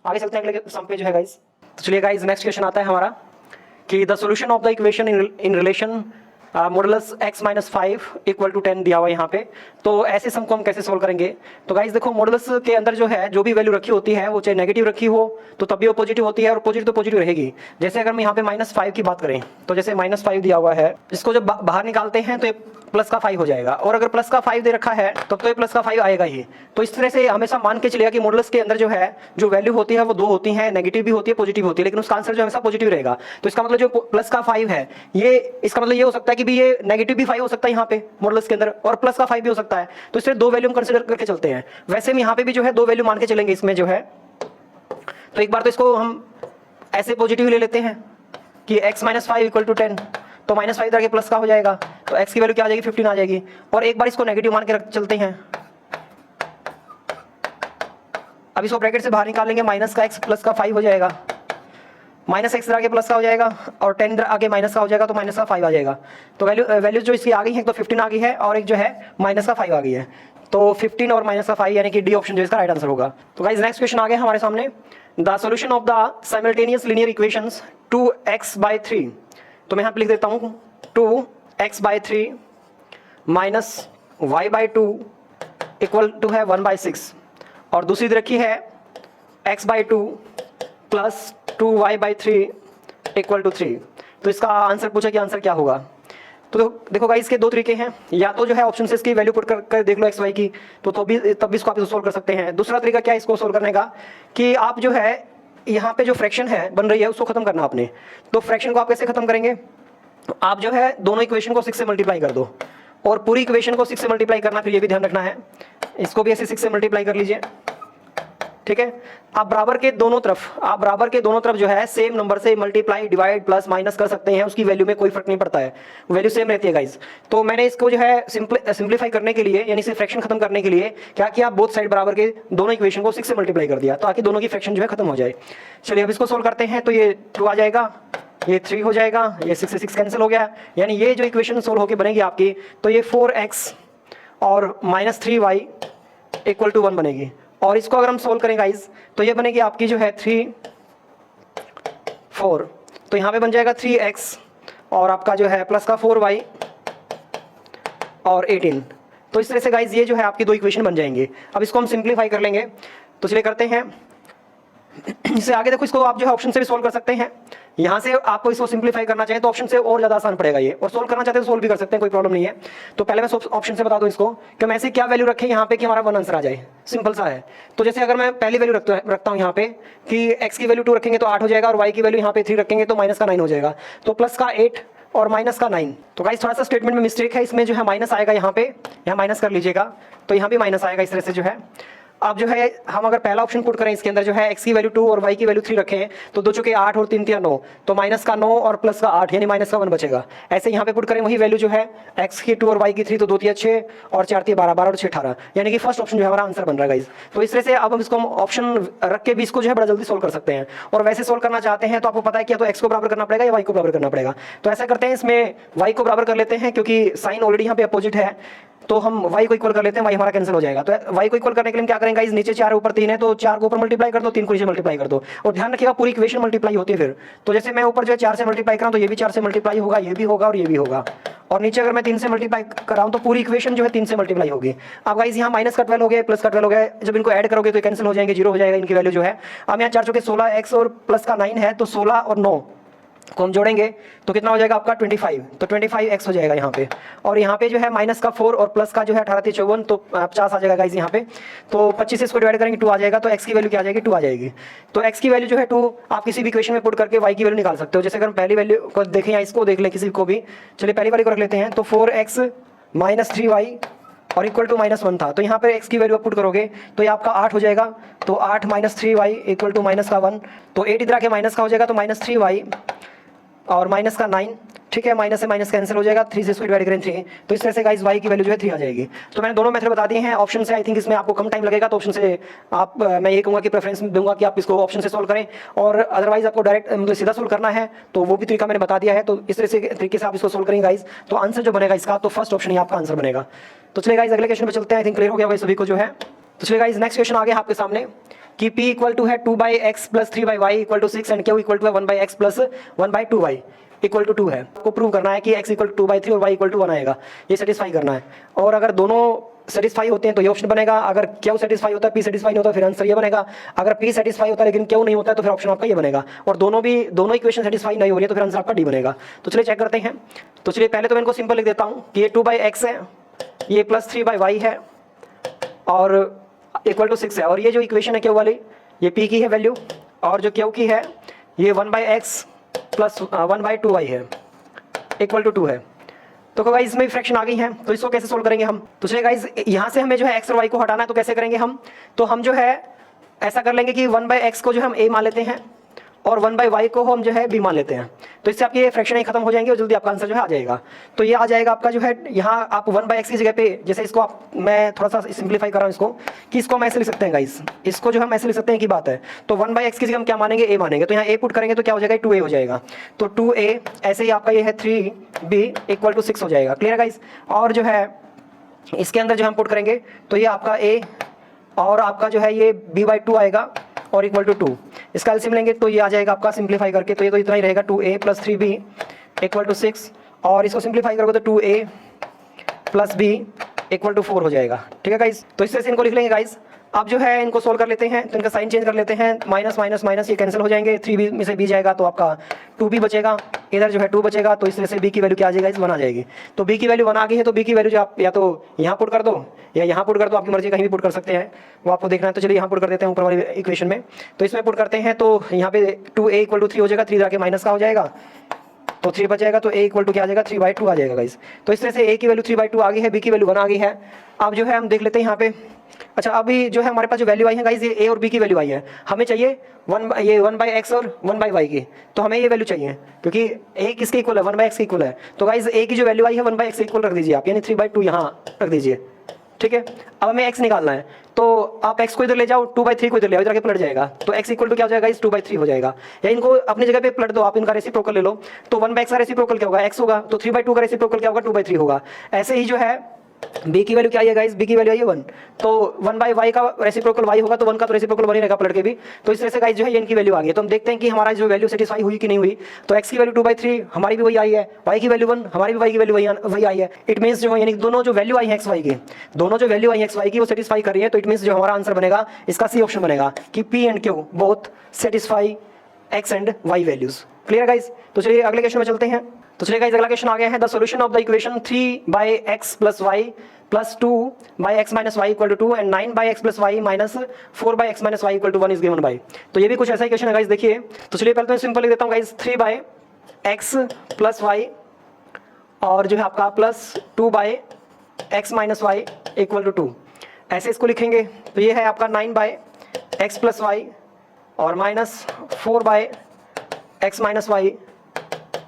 आगे चलते हैं अगले सम पे जो है गाइस। तो चलिए गाइस नेक्स्ट क्वेश्चन आता है हमारा कि the solution of the equation in relation modulus x - 5 = 10 दिया हुआ है यहाँ पे। तो ऐसे सम को हम कैसे सोल्व करेंगे। तो गाइस देखो मॉडुलस के अंदर जो है जो भी वैल्यू रखी होती है वो चाहे नेगेटिव रखी हो तो तब भी वो पॉजिटिव होती है, और पॉजिटिव तो पॉजिटिव रहेगी। जैसे अगर हम यहाँ पे -5 की बात करें, तो जैसे -5 दिया हुआ है, इसको जब बाहर निकालते हैं तो ये प्लस का 5 हो जाएगा, और अगर प्लस का 5 दे रखा है तब तो ये प्लस का 5 आएगा ही। तो इस तरह से हमेशा मान के चलेगा कि मॉडुलस के अंदर जो है जो वैल्यू होती है वो 2 होती है, नेगेटिव भी होती है पॉजिटिव होती है, लेकिन उसका आंसर जो हमेशा पॉजिटिव रहेगा। तो इसका मतलब जो प्लस का 5 है, ये इसका मतलब ये हो सकता है कि भी ये नेगेटिव भी 5 हो सकता है यहाँ पे मॉडुलस के अंदर, और प्लस का 5 भी हो सकता है। तो इससे 2 वैल्यू हम कंसीडर करके चलते हैं। वैसे हम यहाँ पे भी जो है 2 वैल्यू मान के चलेंगे इसमें जो है। तो एक बार तो इसको हम ऐसे पॉजिटिव ले लेते हैं कि x - 5 = 10, तो -5 इधर के प्लस का हो जाएगा, तो x की वैल्यू क्या आ जाएगी 15 आ जाएगी। और एक बार इसको नेगेटिव मान के रख चलते हैं, अब इसको ब्रैकेट से बाहर निकालेंगे, माइनस का x प्लस का 5 हो जाएगा, -x इधर आगे प्लस का हो जाएगा, और 10 इधर आगे माइनस का हो जाएगा, तो माइनस का 5 आ जाएगा। तो वैल्यू जो इसकी आ गई है, तो 15 आ गई है, और एक जो है माइनस का 5 आ गई है। तो 15 और माइनस का 5 यानी कि डी ऑप्शन जो इसका राइट आंसर होगा। तो गाइस नेक्स्ट क्वेश्चन आ गया हमारे सामने, the solution of the simultaneous linear equations 2x/3। तो मैं यहाँ पे लिख देता हूँ 2x/3 minus y/2 equal to है 1/6, और दूसरी रखी है x/2 plus 2y/3 equal to 3। तो इसका आंसर पूछा कि आंसर क्या होगा। तो देखो गाइस इसके दो तरीके हैं, या तो जो है ऑप्शन से इसकी वैल्यू पुट कर देख लो एक्स वाई की, तो तब भी इसको आप सोल्व कर सकते हैं। दूसरा तरीका क्या है इसको सोल्व करने का, कि आप जो है यहाँ पे जो फ्रैक्शन है बन रही है उसको खत्म करना आपने। तो फ्रैक्शन को आप कैसे खत्म करेंगे, आप जो है दोनों इक्वेशन को 6 से मल्टीप्लाई कर दो, और पूरी इक्वेशन को 6 से मल्टीप्लाई करना, फिर ये भी ध्यान रखना है इसको भी ऐसे 6 से मल्टीप्लाई कर लीजिए, ठीक है। आप बराबर के दोनों तरफ जो है सेम नंबर से मल्टीप्लाई, डिवाइड, प्लस, माइनस कर सकते हैं, उसकी वैल्यू में कोई फर्क नहीं पड़ता है, वैल्यू सेम रहती है गाइस। तो मैंने इसको जो है सिंप्लीफाई करने के लिए, यानी सिर्फ फ्रैक्शन खत्म करने के लिए क्या किया, बोथ साइड बराबर के दोनों इक्वेशन को 6 से मल्टीप्लाई कर दिया, ताकि दोनों की फ्रैक्शन जो है खत्म हो जाए। चलिए अब इसको सोल्व करते हैं। तो ये 2 आ जाएगा, ये 3 हो जाएगा, ये 6 से 6 कैंसिल हो गया, यानी ये जो इक्वेशन सोल्व होकर बनेगी आपकी, तो ये 4x और -3y इक्वल टू 1 बनेगी। और इसको अगर हम सोल्व करें गाइज, तो ये बनेगी आपकी जो है 3 4, तो यहाँ पे बन जाएगा 3x और आपका जो है प्लस का 4y और 18। तो इस तरह से गाइज ये जो है आपकी दो इक्वेशन बन जाएंगे। अब इसको हम सिंप्लीफाई कर लेंगे, तो चलिए करते हैं। इससे आगे देखो, इसको आप जो है ऑप्शन से भी सोल्व कर सकते हैं। यहाँ से आपको इसको सिंप्लीफाई करना चाहिए तो ऑप्शन से और ज्यादा आसान पड़ेगा ये, और सोल्व करना चाहते हैं तो सोल्व भी कर सकते हैं, कोई प्रॉब्लम नहीं है। तो पहले मैं ऑप्शन से बता दूं इसको कि हम ऐसे क्या वैल्यू रखें यहाँ पे कि हमारा 1 आंसर आ जाए, सिंपल सा है। तो जैसे अगर मैं पहली वैल्यू रखता हूँ यहाँ पे कि x की वैल्यू 2 रखेंगे तो 8 हो जाएगा, और y की वैल्यू यहाँ पे 3 रखेंगे तो माइनस का 9 हो जाएगा, तो प्लस का 8 और माइनस का 9। तो गाइस थोड़ा सा स्टेटमेंट में मिस्टेक है, इसमें जो है माइनस आएगा, यहाँ पे यहाँ माइनस कर लीजिएगा, तो यहाँ भी माइनस आएगा इस तरह से जो है। अब जो है हम अगर पहला ऑप्शन पुट करें, इसके अंदर जो है x की वैल्यू 2 और y की वैल्यू 3 रखें, तो 2 चुके 8 और 3 9, तो माइनस का 9 और प्लस का 8 यानी माइनस का 1 बचेगा। ऐसे यहाँ पे पुट करें वही वैल्यू जो है x की 2 और y की 3, तो 2 3 6 और 4 3 12 12 और 6 18, यानी कि फर्स्ट ऑप्शन जो है हमारा आंसर बन रहा है गाइस। तो इस तरह से अब हम इसको ऑप्शन रख के भी इसको जो है बड़ा जल्दी सोल्व कर सकते हैं। और वैसे सोल्व करना चाहते हैं तो आपको पता है कि या तो x को बराबर करना पड़ेगा या y को बराबर करना पड़ेगा। तो ऐसा करते हैं, इसमें y को बराबर कर लेते हैं, क्योंकि साइन ऑलरेडी यहाँ पे अपोजिट है, तो हम y को इक्वल कर लेते हैं, y हमारा कैंसिल हो जाएगा। तो y को इक्वल करने के लिए क्या करेंगे गाइस, नीचे 4 ऊपर 3 है, तो 4 को ऊपर मल्टीप्लाई कर दो, 3 को नीचे मल्टीप्लाई कर दो, और ध्यान रखिएगा पूरी इक्वेशन मल्टीप्लाई होती है फिर। तो जैसे मैं ऊपर जो है 4 से मल्टीप्लाई कर रहा हूं, तो ये भी 4 से मल्टीप्लाई होगा, ये भी होगा और ये भी होगा, और नीचे अगर मैं 3 से मल्टीप्लाई कर रहा हूं तो पूरी इक्वेशन जो है 3 से मल्टीप्लाई होगी। अब गाइस यहाँ माइनस का 12 हो गया, प्लस का 12 हो गया, जब इनको ऐड करोगे तो कैंसिल हो जाएंगे, 0 हो जाएगा इनकी वैल्यू जो है। अब यहाँ 4 चौके 16x और प्लस का 9 है, तो 16 और 9 को हम जोड़ेंगे तो कितना हो जाएगा आपका 25, तो 25x हो जाएगा यहाँ पे। और यहाँ पे जो है माइनस का 4 और प्लस का जो है 18 3 54, तो 50 आ जाएगा गाइस यहाँ पे। तो 25 से इसको डिवाइड करेंगे 2 आ जाएगा, तो x की वैल्यू क्या आ जाएगी, 2 आ जाएगी। तो x की वैल्यू जो है 2 आप किसी भी इक्वेशन में पुट करके y की वैल्यू निकाल सकते हो। जैसे अगर हम पहली वैल्यू को देखें या इसको देख लें किसी को भी, चलिए पहली वाली को रख लेते हैं, तो 4x माइनस 3y और इक्वल टू -1 था, तो यहाँ पर x की वैल्यू आप पुट करोगे तो ये आपका 8 हो जाएगा, तो 8 minus 3y equal to minus का 1, तो 8 इधर आके माइनस का हो जाएगा, तो -3y और माइनस का 9, ठीक है, माइनस से माइनस कैंसिल हो जाएगा, 3 से इसको डिवाइड करें 3, तो इस तरह से गाइस y की वैल्यू जो है 3 आ जाएगी। तो मैंने दोनों मेथड बता दिए हैं। ऑप्शन से आई थिंक इसमें आपको कम टाइम लगेगा, तो ऑप्शन से आप मैं ये कहूँगा कि प्रेफरेंस दूंगा कि आप इसको ऑप्शन से सोल्व करें, और अदरवाइज आपको डायरेक्ट मतलब सीधा सोल्व करना है तो वो भी तरीका मैंने बता दिया है। तो इस तरह से तरीके से आप इसको सोल्व करेंगे गाइस, तो आंसर जो बनेगा इसका, तो फर्स्ट ऑप्शन ही आपका आंसर बनेगा। तो चलिए गाइस अगले क्वेश्चन पे चलते हैं, आई थिंक क्लियर हो गया होगा सभी को जो है। तो चलिए गाइस नेक्स्ट क्वेश्चन आ गया आपके सामने कि p इक्वल टू है 2/x plus 3/y equal to 6 and q equal to है 1/x plus 1/2y equal to 2 है। आपको प्रूव करना है कि x इक्वल टू 2/3 और y इक्वल टू 1 आएगा, ये सेटिस्फाई करना है। और अगर दोनों सेटिस्फाई होते हैं तो ये ऑप्शन बनेगा, अगर q सेटिस्फाई होता है p सेटिस्फाई नहीं होता फिर आंसर ये बनेगा, अगर p सेटिस्फाई होता है लेकिन q नहीं होता है तो फिर ऑप्शन आपका ये बनेगा, और दोनों इक्वेशन सेटिस्फाई नहीं हो रही है तो फिर आंसर आपका डी बनेगा। तो चलिए चेक करते हैं। तो चलिए पहले तो मैं इनको सिंपल लिख देता हूँ कि ये 2/x है, ये प्लस 3/y है और इक्वल टू 6 है, और ये जो इक्वेशन है q वाली ये p की है वैल्यू, और जो q की है ये 1/x प्लस 1/2y है इक्वल टू 2 है। तो गाइस इसमें फ्रैक्शन आ गई है, तो इसको कैसे सोल्व करेंगे हम। तो चलिए गाइस यहाँ से हमें जो है x और y को हटाना है, तो कैसे करेंगे हम, तो हम जो है ऐसा कर लेंगे कि 1/x को जो हम a मान लेते हैं और 1/y को हम जो है b मान लेते हैं, तो इससे आपकी ये फ्रैक्शन ही खत्म हो जाएंगे और जल्दी आपका आंसर जो है आ जाएगा। तो ये आ जाएगा आपका जो है, यहाँ आप 1/x की जगह पे, जैसे इसको आप, मैं थोड़ा सा सिंप्लीफाई कर रहा हूँ इसको, कि इसको हम ऐसे लिख सकते हैं गाइस, इसको जो हम ऐसे लिख सकते हैं की बात है। तो 1/x की जगह हम क्या मानेंगे, a मानेंगे, तो यहाँ a पुट करेंगे तो क्या हो जाएगा 2a हो जाएगा, तो 2a ऐसे ही आपका ये है 3b इक्वल टू 6 हो जाएगा। क्लियर है गाइस। और जो है इसके अंदर जो हम पुट करेंगे तो ये आपका a और आपका जो है ये b/2 आएगा और इक्वल टू 2, इसका एलसीएम लेंगे तो ये आ जाएगा आपका सिंप्लीफाई करके, तो ये तो इतना ही रहेगा 2a plus 3b equal to 6, और इसको सिंप्लीफाई करोगे तो 2a plus b equal to 4 हो जाएगा। ठीक है गाइस, तो इस तरह से इनको लिख लेंगे गाइस। अब जो है इनको सोल्व कर लेते हैं, तो इनका साइन चेंज कर लेते हैं, माइनस माइनस माइनस ये कैंसिल हो जाएंगे, 3b में से b जाएगा तो आपका 2b बचेगा, इधर जो है 2 बचेगा, तो इस तरह से b की वैल्यू क्या आ जाएगा, इस 1 आ जाएगी। तो b की वैल्यू 1 आ गई है, तो b की वैल्यू जो आप या तो यहाँ पुट कर दो या यहाँ पुट कर दो, आपकी मर्जी, कहीं भी पुट कर सकते हैं, वो आपको देखना है। तो चलिए यहाँ पुट कर देते हैं ऊपर वाली इक्वेशन में। तो इसमें पुट करते हैं तो यहाँ पे 2a = 3 हो जाएगा, 3 जाके माइनस का हो जाएगा, तो 3 बच जाएगा, तो a = क्या आ जाएगा, 3/2 आ जाएगा गाइस। तो इस तरह से a की वैल्यू 3/2 आ गई है, b की वैल्यू 1 आ गई है। अब जो है हम देख लेते हैं यहाँ पे, अच्छा अभी जो है हमारे पास जो वैल्यू आई है गाइस, ये a और b की वैल्यू आई है, हमें चाहिए ये 1/x और 1/y की, तो हमें ये वैल्यू चाहिए क्योंकि a किसके इक्वल है, 1/x के इक्वल है। तो गाइस a की जो वैल्यू आई है 1/x के इक्वल रख दीजिए आप, यानी 3/2 यहाँ रख दीजिए, ठीक है। अब हमें x निकालना है, तो आप x को इधर ले जाओ, 2/3 को इधर ले आओ, इधर आके पलट जाएगा, तो x = क्या हो जाएगा, इस 2/3 हो जाएगा। या इनको अपनी जगह पे पलट दो आप, इनका रेसिप्रोकल ले लो, तो 1/x का रेसिप्रोकल क्या होगा, x होगा, तो 3/2 का रेसिप्रोकल क्या होगा, 2/3 होगा। ऐसे ही जो है b की वैल्यू क्या है गाइस, b की वैल्यू आई है 1, तो 1/y का रेसिप्रोकल y होगा, तो 1 का तो रेसिप्रोकल 1 ही रहेगा पलट के भी। तो इस तरह से गाइस जो है ये इनकी वैल्यू आ गई है। तो हम देखते हैं कि हमारा जो वैल्यू सेटिस्फाई हुई कि नहीं हुई। तो x की वैल्यू 2/3 हमारी भी वही आई है, y की वैल्यू 1 हमारी भी y की वैल्यू वही आई है। इट मींस जो यानी दोनों जो वैल्यू आई है x y की, दोनों जो वैल्यू आई है x y की वो सेटिस्फाई कर रही है। तो इट मींस जो हमारा आंसर बनेगा इसका सी ऑप्शन बनेगा कि p and q both satisfy x and y values. Clear guys. तो चलिए अगले क्वेश्चन में चलते हैं। तो चलिए गाइस अगला क्वेश्चन आ गया है, the solution of the equation 3/x + y + 2/x - y = 2 and 9/x + y - 4/x - y = 1 is given by. तो ये भी कुछ ऐसा ही क्वेश्चन है गाइस, देखिए। तो चलिए पहले तो सिंपल लिख देता हूँ गाइस, 3/x + y और जो है आपका प्लस 2/x - y = 2, ऐसे इसको लिखेंगे। तो ये है आपका 9/x + y और -4/x - y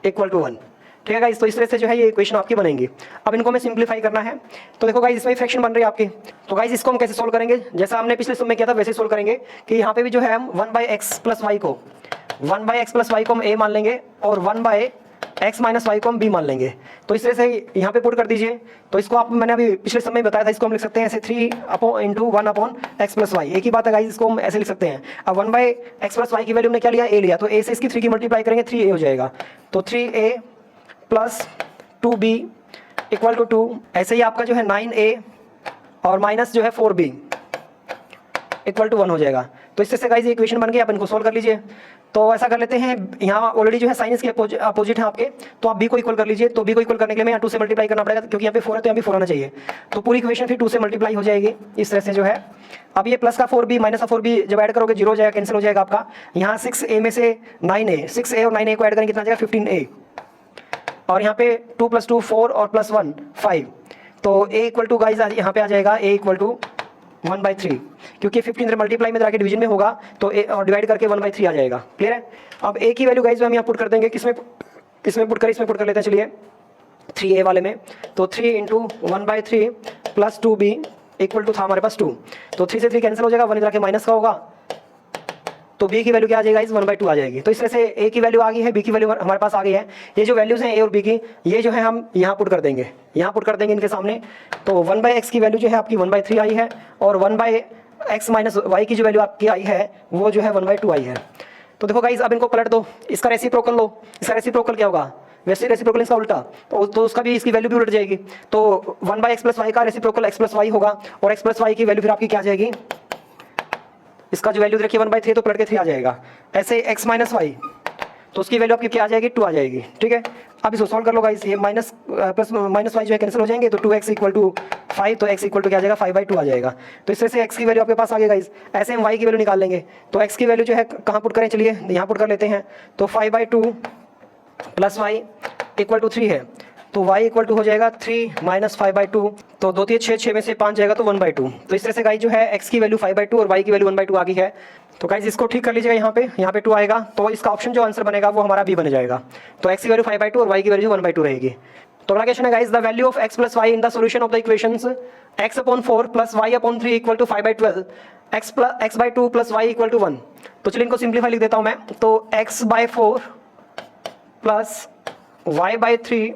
= 1, ठीक है गाइस। तो इस तरह से जो है ये इक्वेशन आपकी बनेंगी। अब इनको हमें सिंप्लीफाई करना है, तो देखो गाइस इसमें फ्रैक्शन बन रही है आपकी। तो गाइस इसको हम कैसे सोल्व करेंगे, जैसा हमने पिछले सम में किया था वैसे सोल्व करेंगे कि यहाँ पे भी जो है हम 1/x + y को 1/x + y को हम a मान लेंगे और 1/x - y को हम b मान लेंगे। तो इस तरह से यहाँ पे पुट कर दीजिए। तो इसको आप मैंने अभी पिछले समय में बताया था, इसको हम लिख सकते हैं ऐसे 3 × 1/x + y, एक ही बात है गाइस, इसको हम ऐसे लिख सकते हैं। अब 1/x + y की वैल्यू हमने क्या लिया, a लिया, तो a से इसकी 3 की मल्टीप्लाई करेंगे 3a हो जाएगा, तो 3a + 2b = 2। ऐसे ही आपका जो है 9a और माइनस जो है 4b = 1 हो जाएगा। तो इससे से गाइस ये इक्वेशन बन गई, आप इनको सोल्व कर लीजिए। तो ऐसा कर लेते हैं, यहाँ ऑलरेडी जो है साइन इसके अपोजिट है आपके, तो आप b को इक्वल कर लीजिए। तो b को इक्वल करने के लिए मैं यहाँ 2 से मल्टीप्लाई करना पड़ेगा, क्योंकि यहाँ पे 4 है तो यहाँ भी 4 होना चाहिए। तो पूरी इक्वेशन फिर 2 से मल्टीप्लाई हो जाएगी इस तरह से जो है। अब ये प्लस का 4b माइनस का 4b जब ऐड करोगे 0 हो जाएगा, कैंसिल हो जाएगा आपका। यहाँ 6a में से 9a, 6a और 9a को ऐड करेंगे कितना आ जाएगा 15a, और यहाँ पे 2 + 2 4 और +1 5। तो a = गाइस यहाँ पे आ जाएगा a = 1/3, क्योंकि 15 मल्टीप्लाई में जाके डिवीजन में होगा तो a और डिवाइड करके 1/3 आ जाएगा। क्लियर है। अब a की वैल्यू गाइस हम यहाँ पुट कर देंगे, किसमें पुट करें, इसमें पुट कर लेते हैं। चलिए 3a वाले में, तो 3 × 1/3 + 2b = था हमारे पास 2, तो 3 से 3 कैंसिल हो जाएगा, 1 इधर के माइनस का होगा, तो b की वैल्यू क्या आ जाएगा, इस 1/2 आ जाएगी। तो इस तरह से a की वैल्यू आ गई है, b की वैल्यू हमारे पास आ गई है। ये जो वैल्यूज हैं a और b की, ये जो है हम यहाँ पुट कर देंगे, यहाँ पुट कर देंगे इनके सामने। तो 1/x की वैल्यू जो है आपकी 1/3 आई है, और 1/x - y की जो वैल्यू आपकी आई है वो जो है 1/2 आई है। तो देखो गाइस अब इनको पलट दो, इसका रेसिप्रोकल लो, इसका रेसिप्रोकल क्या होगा, वैसे रेसिप्रोकल इसका उल्टा, तो उसका भी इसकी वैल्यू भी उलट जाएगी। तो 1/x + y का रेसिप्रोकल x + y होगा, और x + y की वैल्यू फिर आपकी क्या आ जाएगी, इसका जो वैल्यू देखिए 1/3 तो पलट के 3 आ जाएगा। ऐसे x - y, तो उसकी वैल्यू आपकी क्या आ जाएगी, 2 आ जाएगी, ठीक है। अब इसको सॉल्व कर लो गाइस, ये माइनस प्लस माइनस वाई जो है कैंसिल हो जाएंगे, तो 2x = 5, तो x = क्या आ जाएगा 5/2 आ जाएगा। तो इस तरह से x की वैल्यू आपके पास आ गई गाइस। ऐसे हम y की वैल्यू निकाल लेंगे, तो x की वैल्यू जो है कहाँ पुट करें, चलिए यहाँ पुट कर लेते हैं। तो 5/2 + y = 3 है, तो y = हो जाएगा 3 - 5/2, तो 2 3 6 6 में से 5 जाएगा तो 1/2। तो इस तरह से गाइस जो है x की वैल्यू 5/2 और y की वैल्यू 1/2 आ गई है। तो गाइस इसको ठीक कर लीजिएगा, यहाँ पे 2 आएगा, तो इसका ऑप्शन जो आंसर बनेगा वो हमारा बी बन जाएगा। तो x की वैल्यू 5/2 और y की वैल्यू 1/2 रहेगी। तो अगला क्वेश्चन है guys, the value of x + y in the solution of the equations x/4 + y/3 = 5/12, x/2 + y = 1। तो चलिए इनको सिंप्लीफाई लिख देता हूँ मैं। तो x/4 + y/3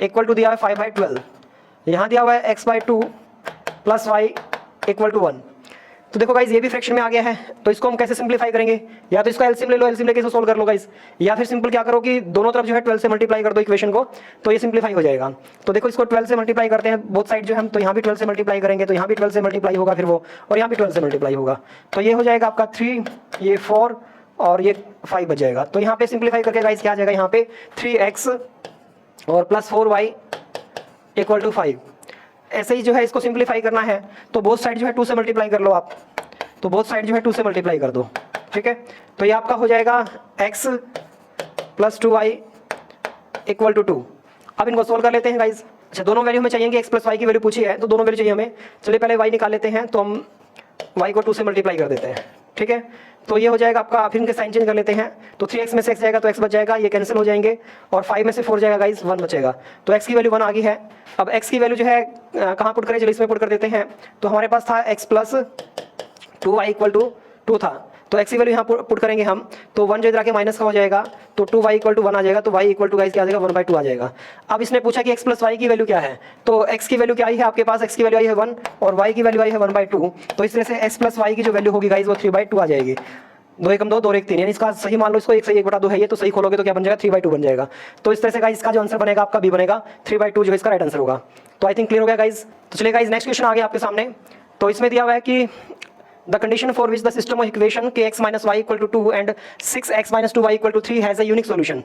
= दिया है 5/12, यहाँ दिया हुआ है x/2 + y = 1। तो देखो गाइज ये भी फ्रैक्शन में आ गया है, तो इसको हम कैसे सिंप्लीफाई करेंगे, या तो इसका एलसीएम ले लो, एलसीएम लेके इसको सोल्व कर लो गाइज, या फिर सिंपल क्या करो कि दोनों तरफ जो है 12 से मल्टीप्लाई कर दो इक्वेशन को, तो ये सिंप्लीफाई हो जाएगा। तो देखो इसको 12 से मल्टीप्लाई करते हैं बोथ साइड जो हम, तो यहाँ भी 12 से मल्टीप्लाई करेंगे, तो यहाँ भी 12 से मल्टीप्लाई होगा फिर वो, और यहाँ भी 12 से मल्टीप्लाई होगा, तो ये हो जाएगा आपका 3, ये 4 और ये 5 बच जाएगा। तो यहाँ पे सिंप्लीफाई करके गाइज क्या आ जाएगा, यहाँ पे 3x और प्लस 4y इक्वल टू 5। ऐसे ही जो है इसको सिंप्लीफाई करना है, तो बोथ साइड जो है 2 से मल्टीप्लाई कर लो आप, तो बोथ साइड जो है 2 से मल्टीप्लाई कर दो, ठीक है। तो ये आपका हो जाएगा x plus 2y equal to 2। अब इनको सोल्व कर लेते हैं गाइज। अच्छा, दोनों वैल्यू हमें चाहिए, x प्लस वाई की वैल्यू पूछी है, तो दोनों वैल्यू चाहिए हमें। चलिए पहले y निकाल लेते हैं, तो हम y को 2 से मल्टीप्लाई कर देते हैं, ठीक है। तो ये हो जाएगा आपका, फिर इनके साइन चेंज कर लेते हैं, तो 3x में से x जाएगा तो x बच जाएगा, ये कैंसिल हो जाएंगे, और 5 में से 4 जाएगा गाइज, 1 बचेगा। तो x की वैल्यू 1 आ गई है। अब x की वैल्यू जो है कहाँ पुट करें, चलिए इसमें पुट कर देते हैं। तो हमारे पास था x plus 2y equal to 2 था, तो x की वैल्यू यहाँ पुट करेंगे हम, तो 1 जो इधर आके माइनस का हो जाएगा, तो 2y इक्वल टू 1 आ जाएगा, तो y इक्वल टू गाइस क्या आ जाएगा, 1/2 आ जाएगा। अब इसने पूछा कि x प्लस वाई की वैल्यू क्या है, तो x की वैल्यू क्या आई है आपके पास, x की वैल्यू आई है 1 और y की वैल्यू आई है 1/2, तो इस तरह से x प्लस वाई की जो वैल्यू होगी गाइस वो 3/2 आ जाएगी। 2 एकम 2, 2 एक 3, यानी इसका सही मान लो, इसको 1 से 1/2 है ये, तो सही खोलोगे तो क्या बन जाएगा, 3/2 बन जाएगा। तो इस तरह से गाइस इसका जो आंसर बनेगा आपका बी बनेगा, 3/2 जो इसका राइट आंसर होगा। तो आई थिंक क्लियर हो गया गाइस। तो चलिए गाइस नेक्स्ट क्वेश्चन आ गया आपके सामने। तो इसमें दिया हुआ है कि the condition for which the system of equation kx minus y equal to 2 and 6x minus 2y equal to 3 has a unique solution।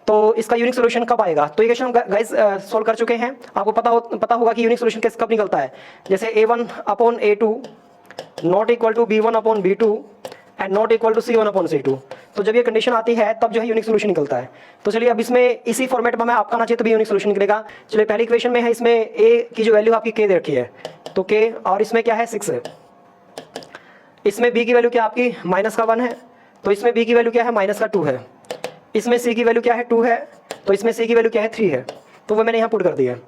तो इसका यूनिक सोल्यूशन कब आएगा, तो ये क्वेश्चन गाइस सोल्व कर चुके हैं, आपको पता होगा कि यूनिक सोल्यूशन कैसे कब निकलता है। जैसे a1 upon a2 not equal to b1 upon b2 and not equal to c1 upon c2। तो जब ये कंडीशन आती है तब जो है यूनिक सोल्यूशन निकलता है। तो चलिए अब इसमें इसी फॉर्मेट में आपका आना चाहिए तो भी यूनिक सोल्यूशन निकलेगा। चलिए पहली इक्वेशन में है, इसमें a की जो वैल्यू आपकी k दे रखी है, तो k, और इसमें क्या है 6 है, इसमें b की वैल्यू क्या आपकी माइनस का 1 है, तो इसमें b की वैल्यू क्या है माइनस का 2 है, इसमें c की वैल्यू क्या है 2 है, तो इसमें c की वैल्यू क्या है 3 है, तो वो मैंने यहाँ पुट कर दिया है।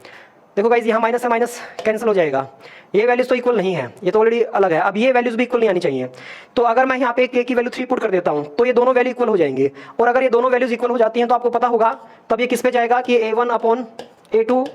देखो गाइज यहाँ माइनस से माइनस कैंसिल हो जाएगा, ये वैल्यूज तो इक्वल नहीं है, ये तो ऑलरेडी अलग है, अब ये वैल्यूज भी इक्वल नहीं आनी चाहिए। तो अगर मैं यहाँ पे k की वैल्यू 3 पुट कर देता हूँ तो ये दोनों वैल्यू इक्वल हो जाएंगे, और अगर ये दोनों वैल्यूज इक्वल हो जाती हैं तो आपको पता होगा तब ये किस पे जाएगा कि a1 upon a2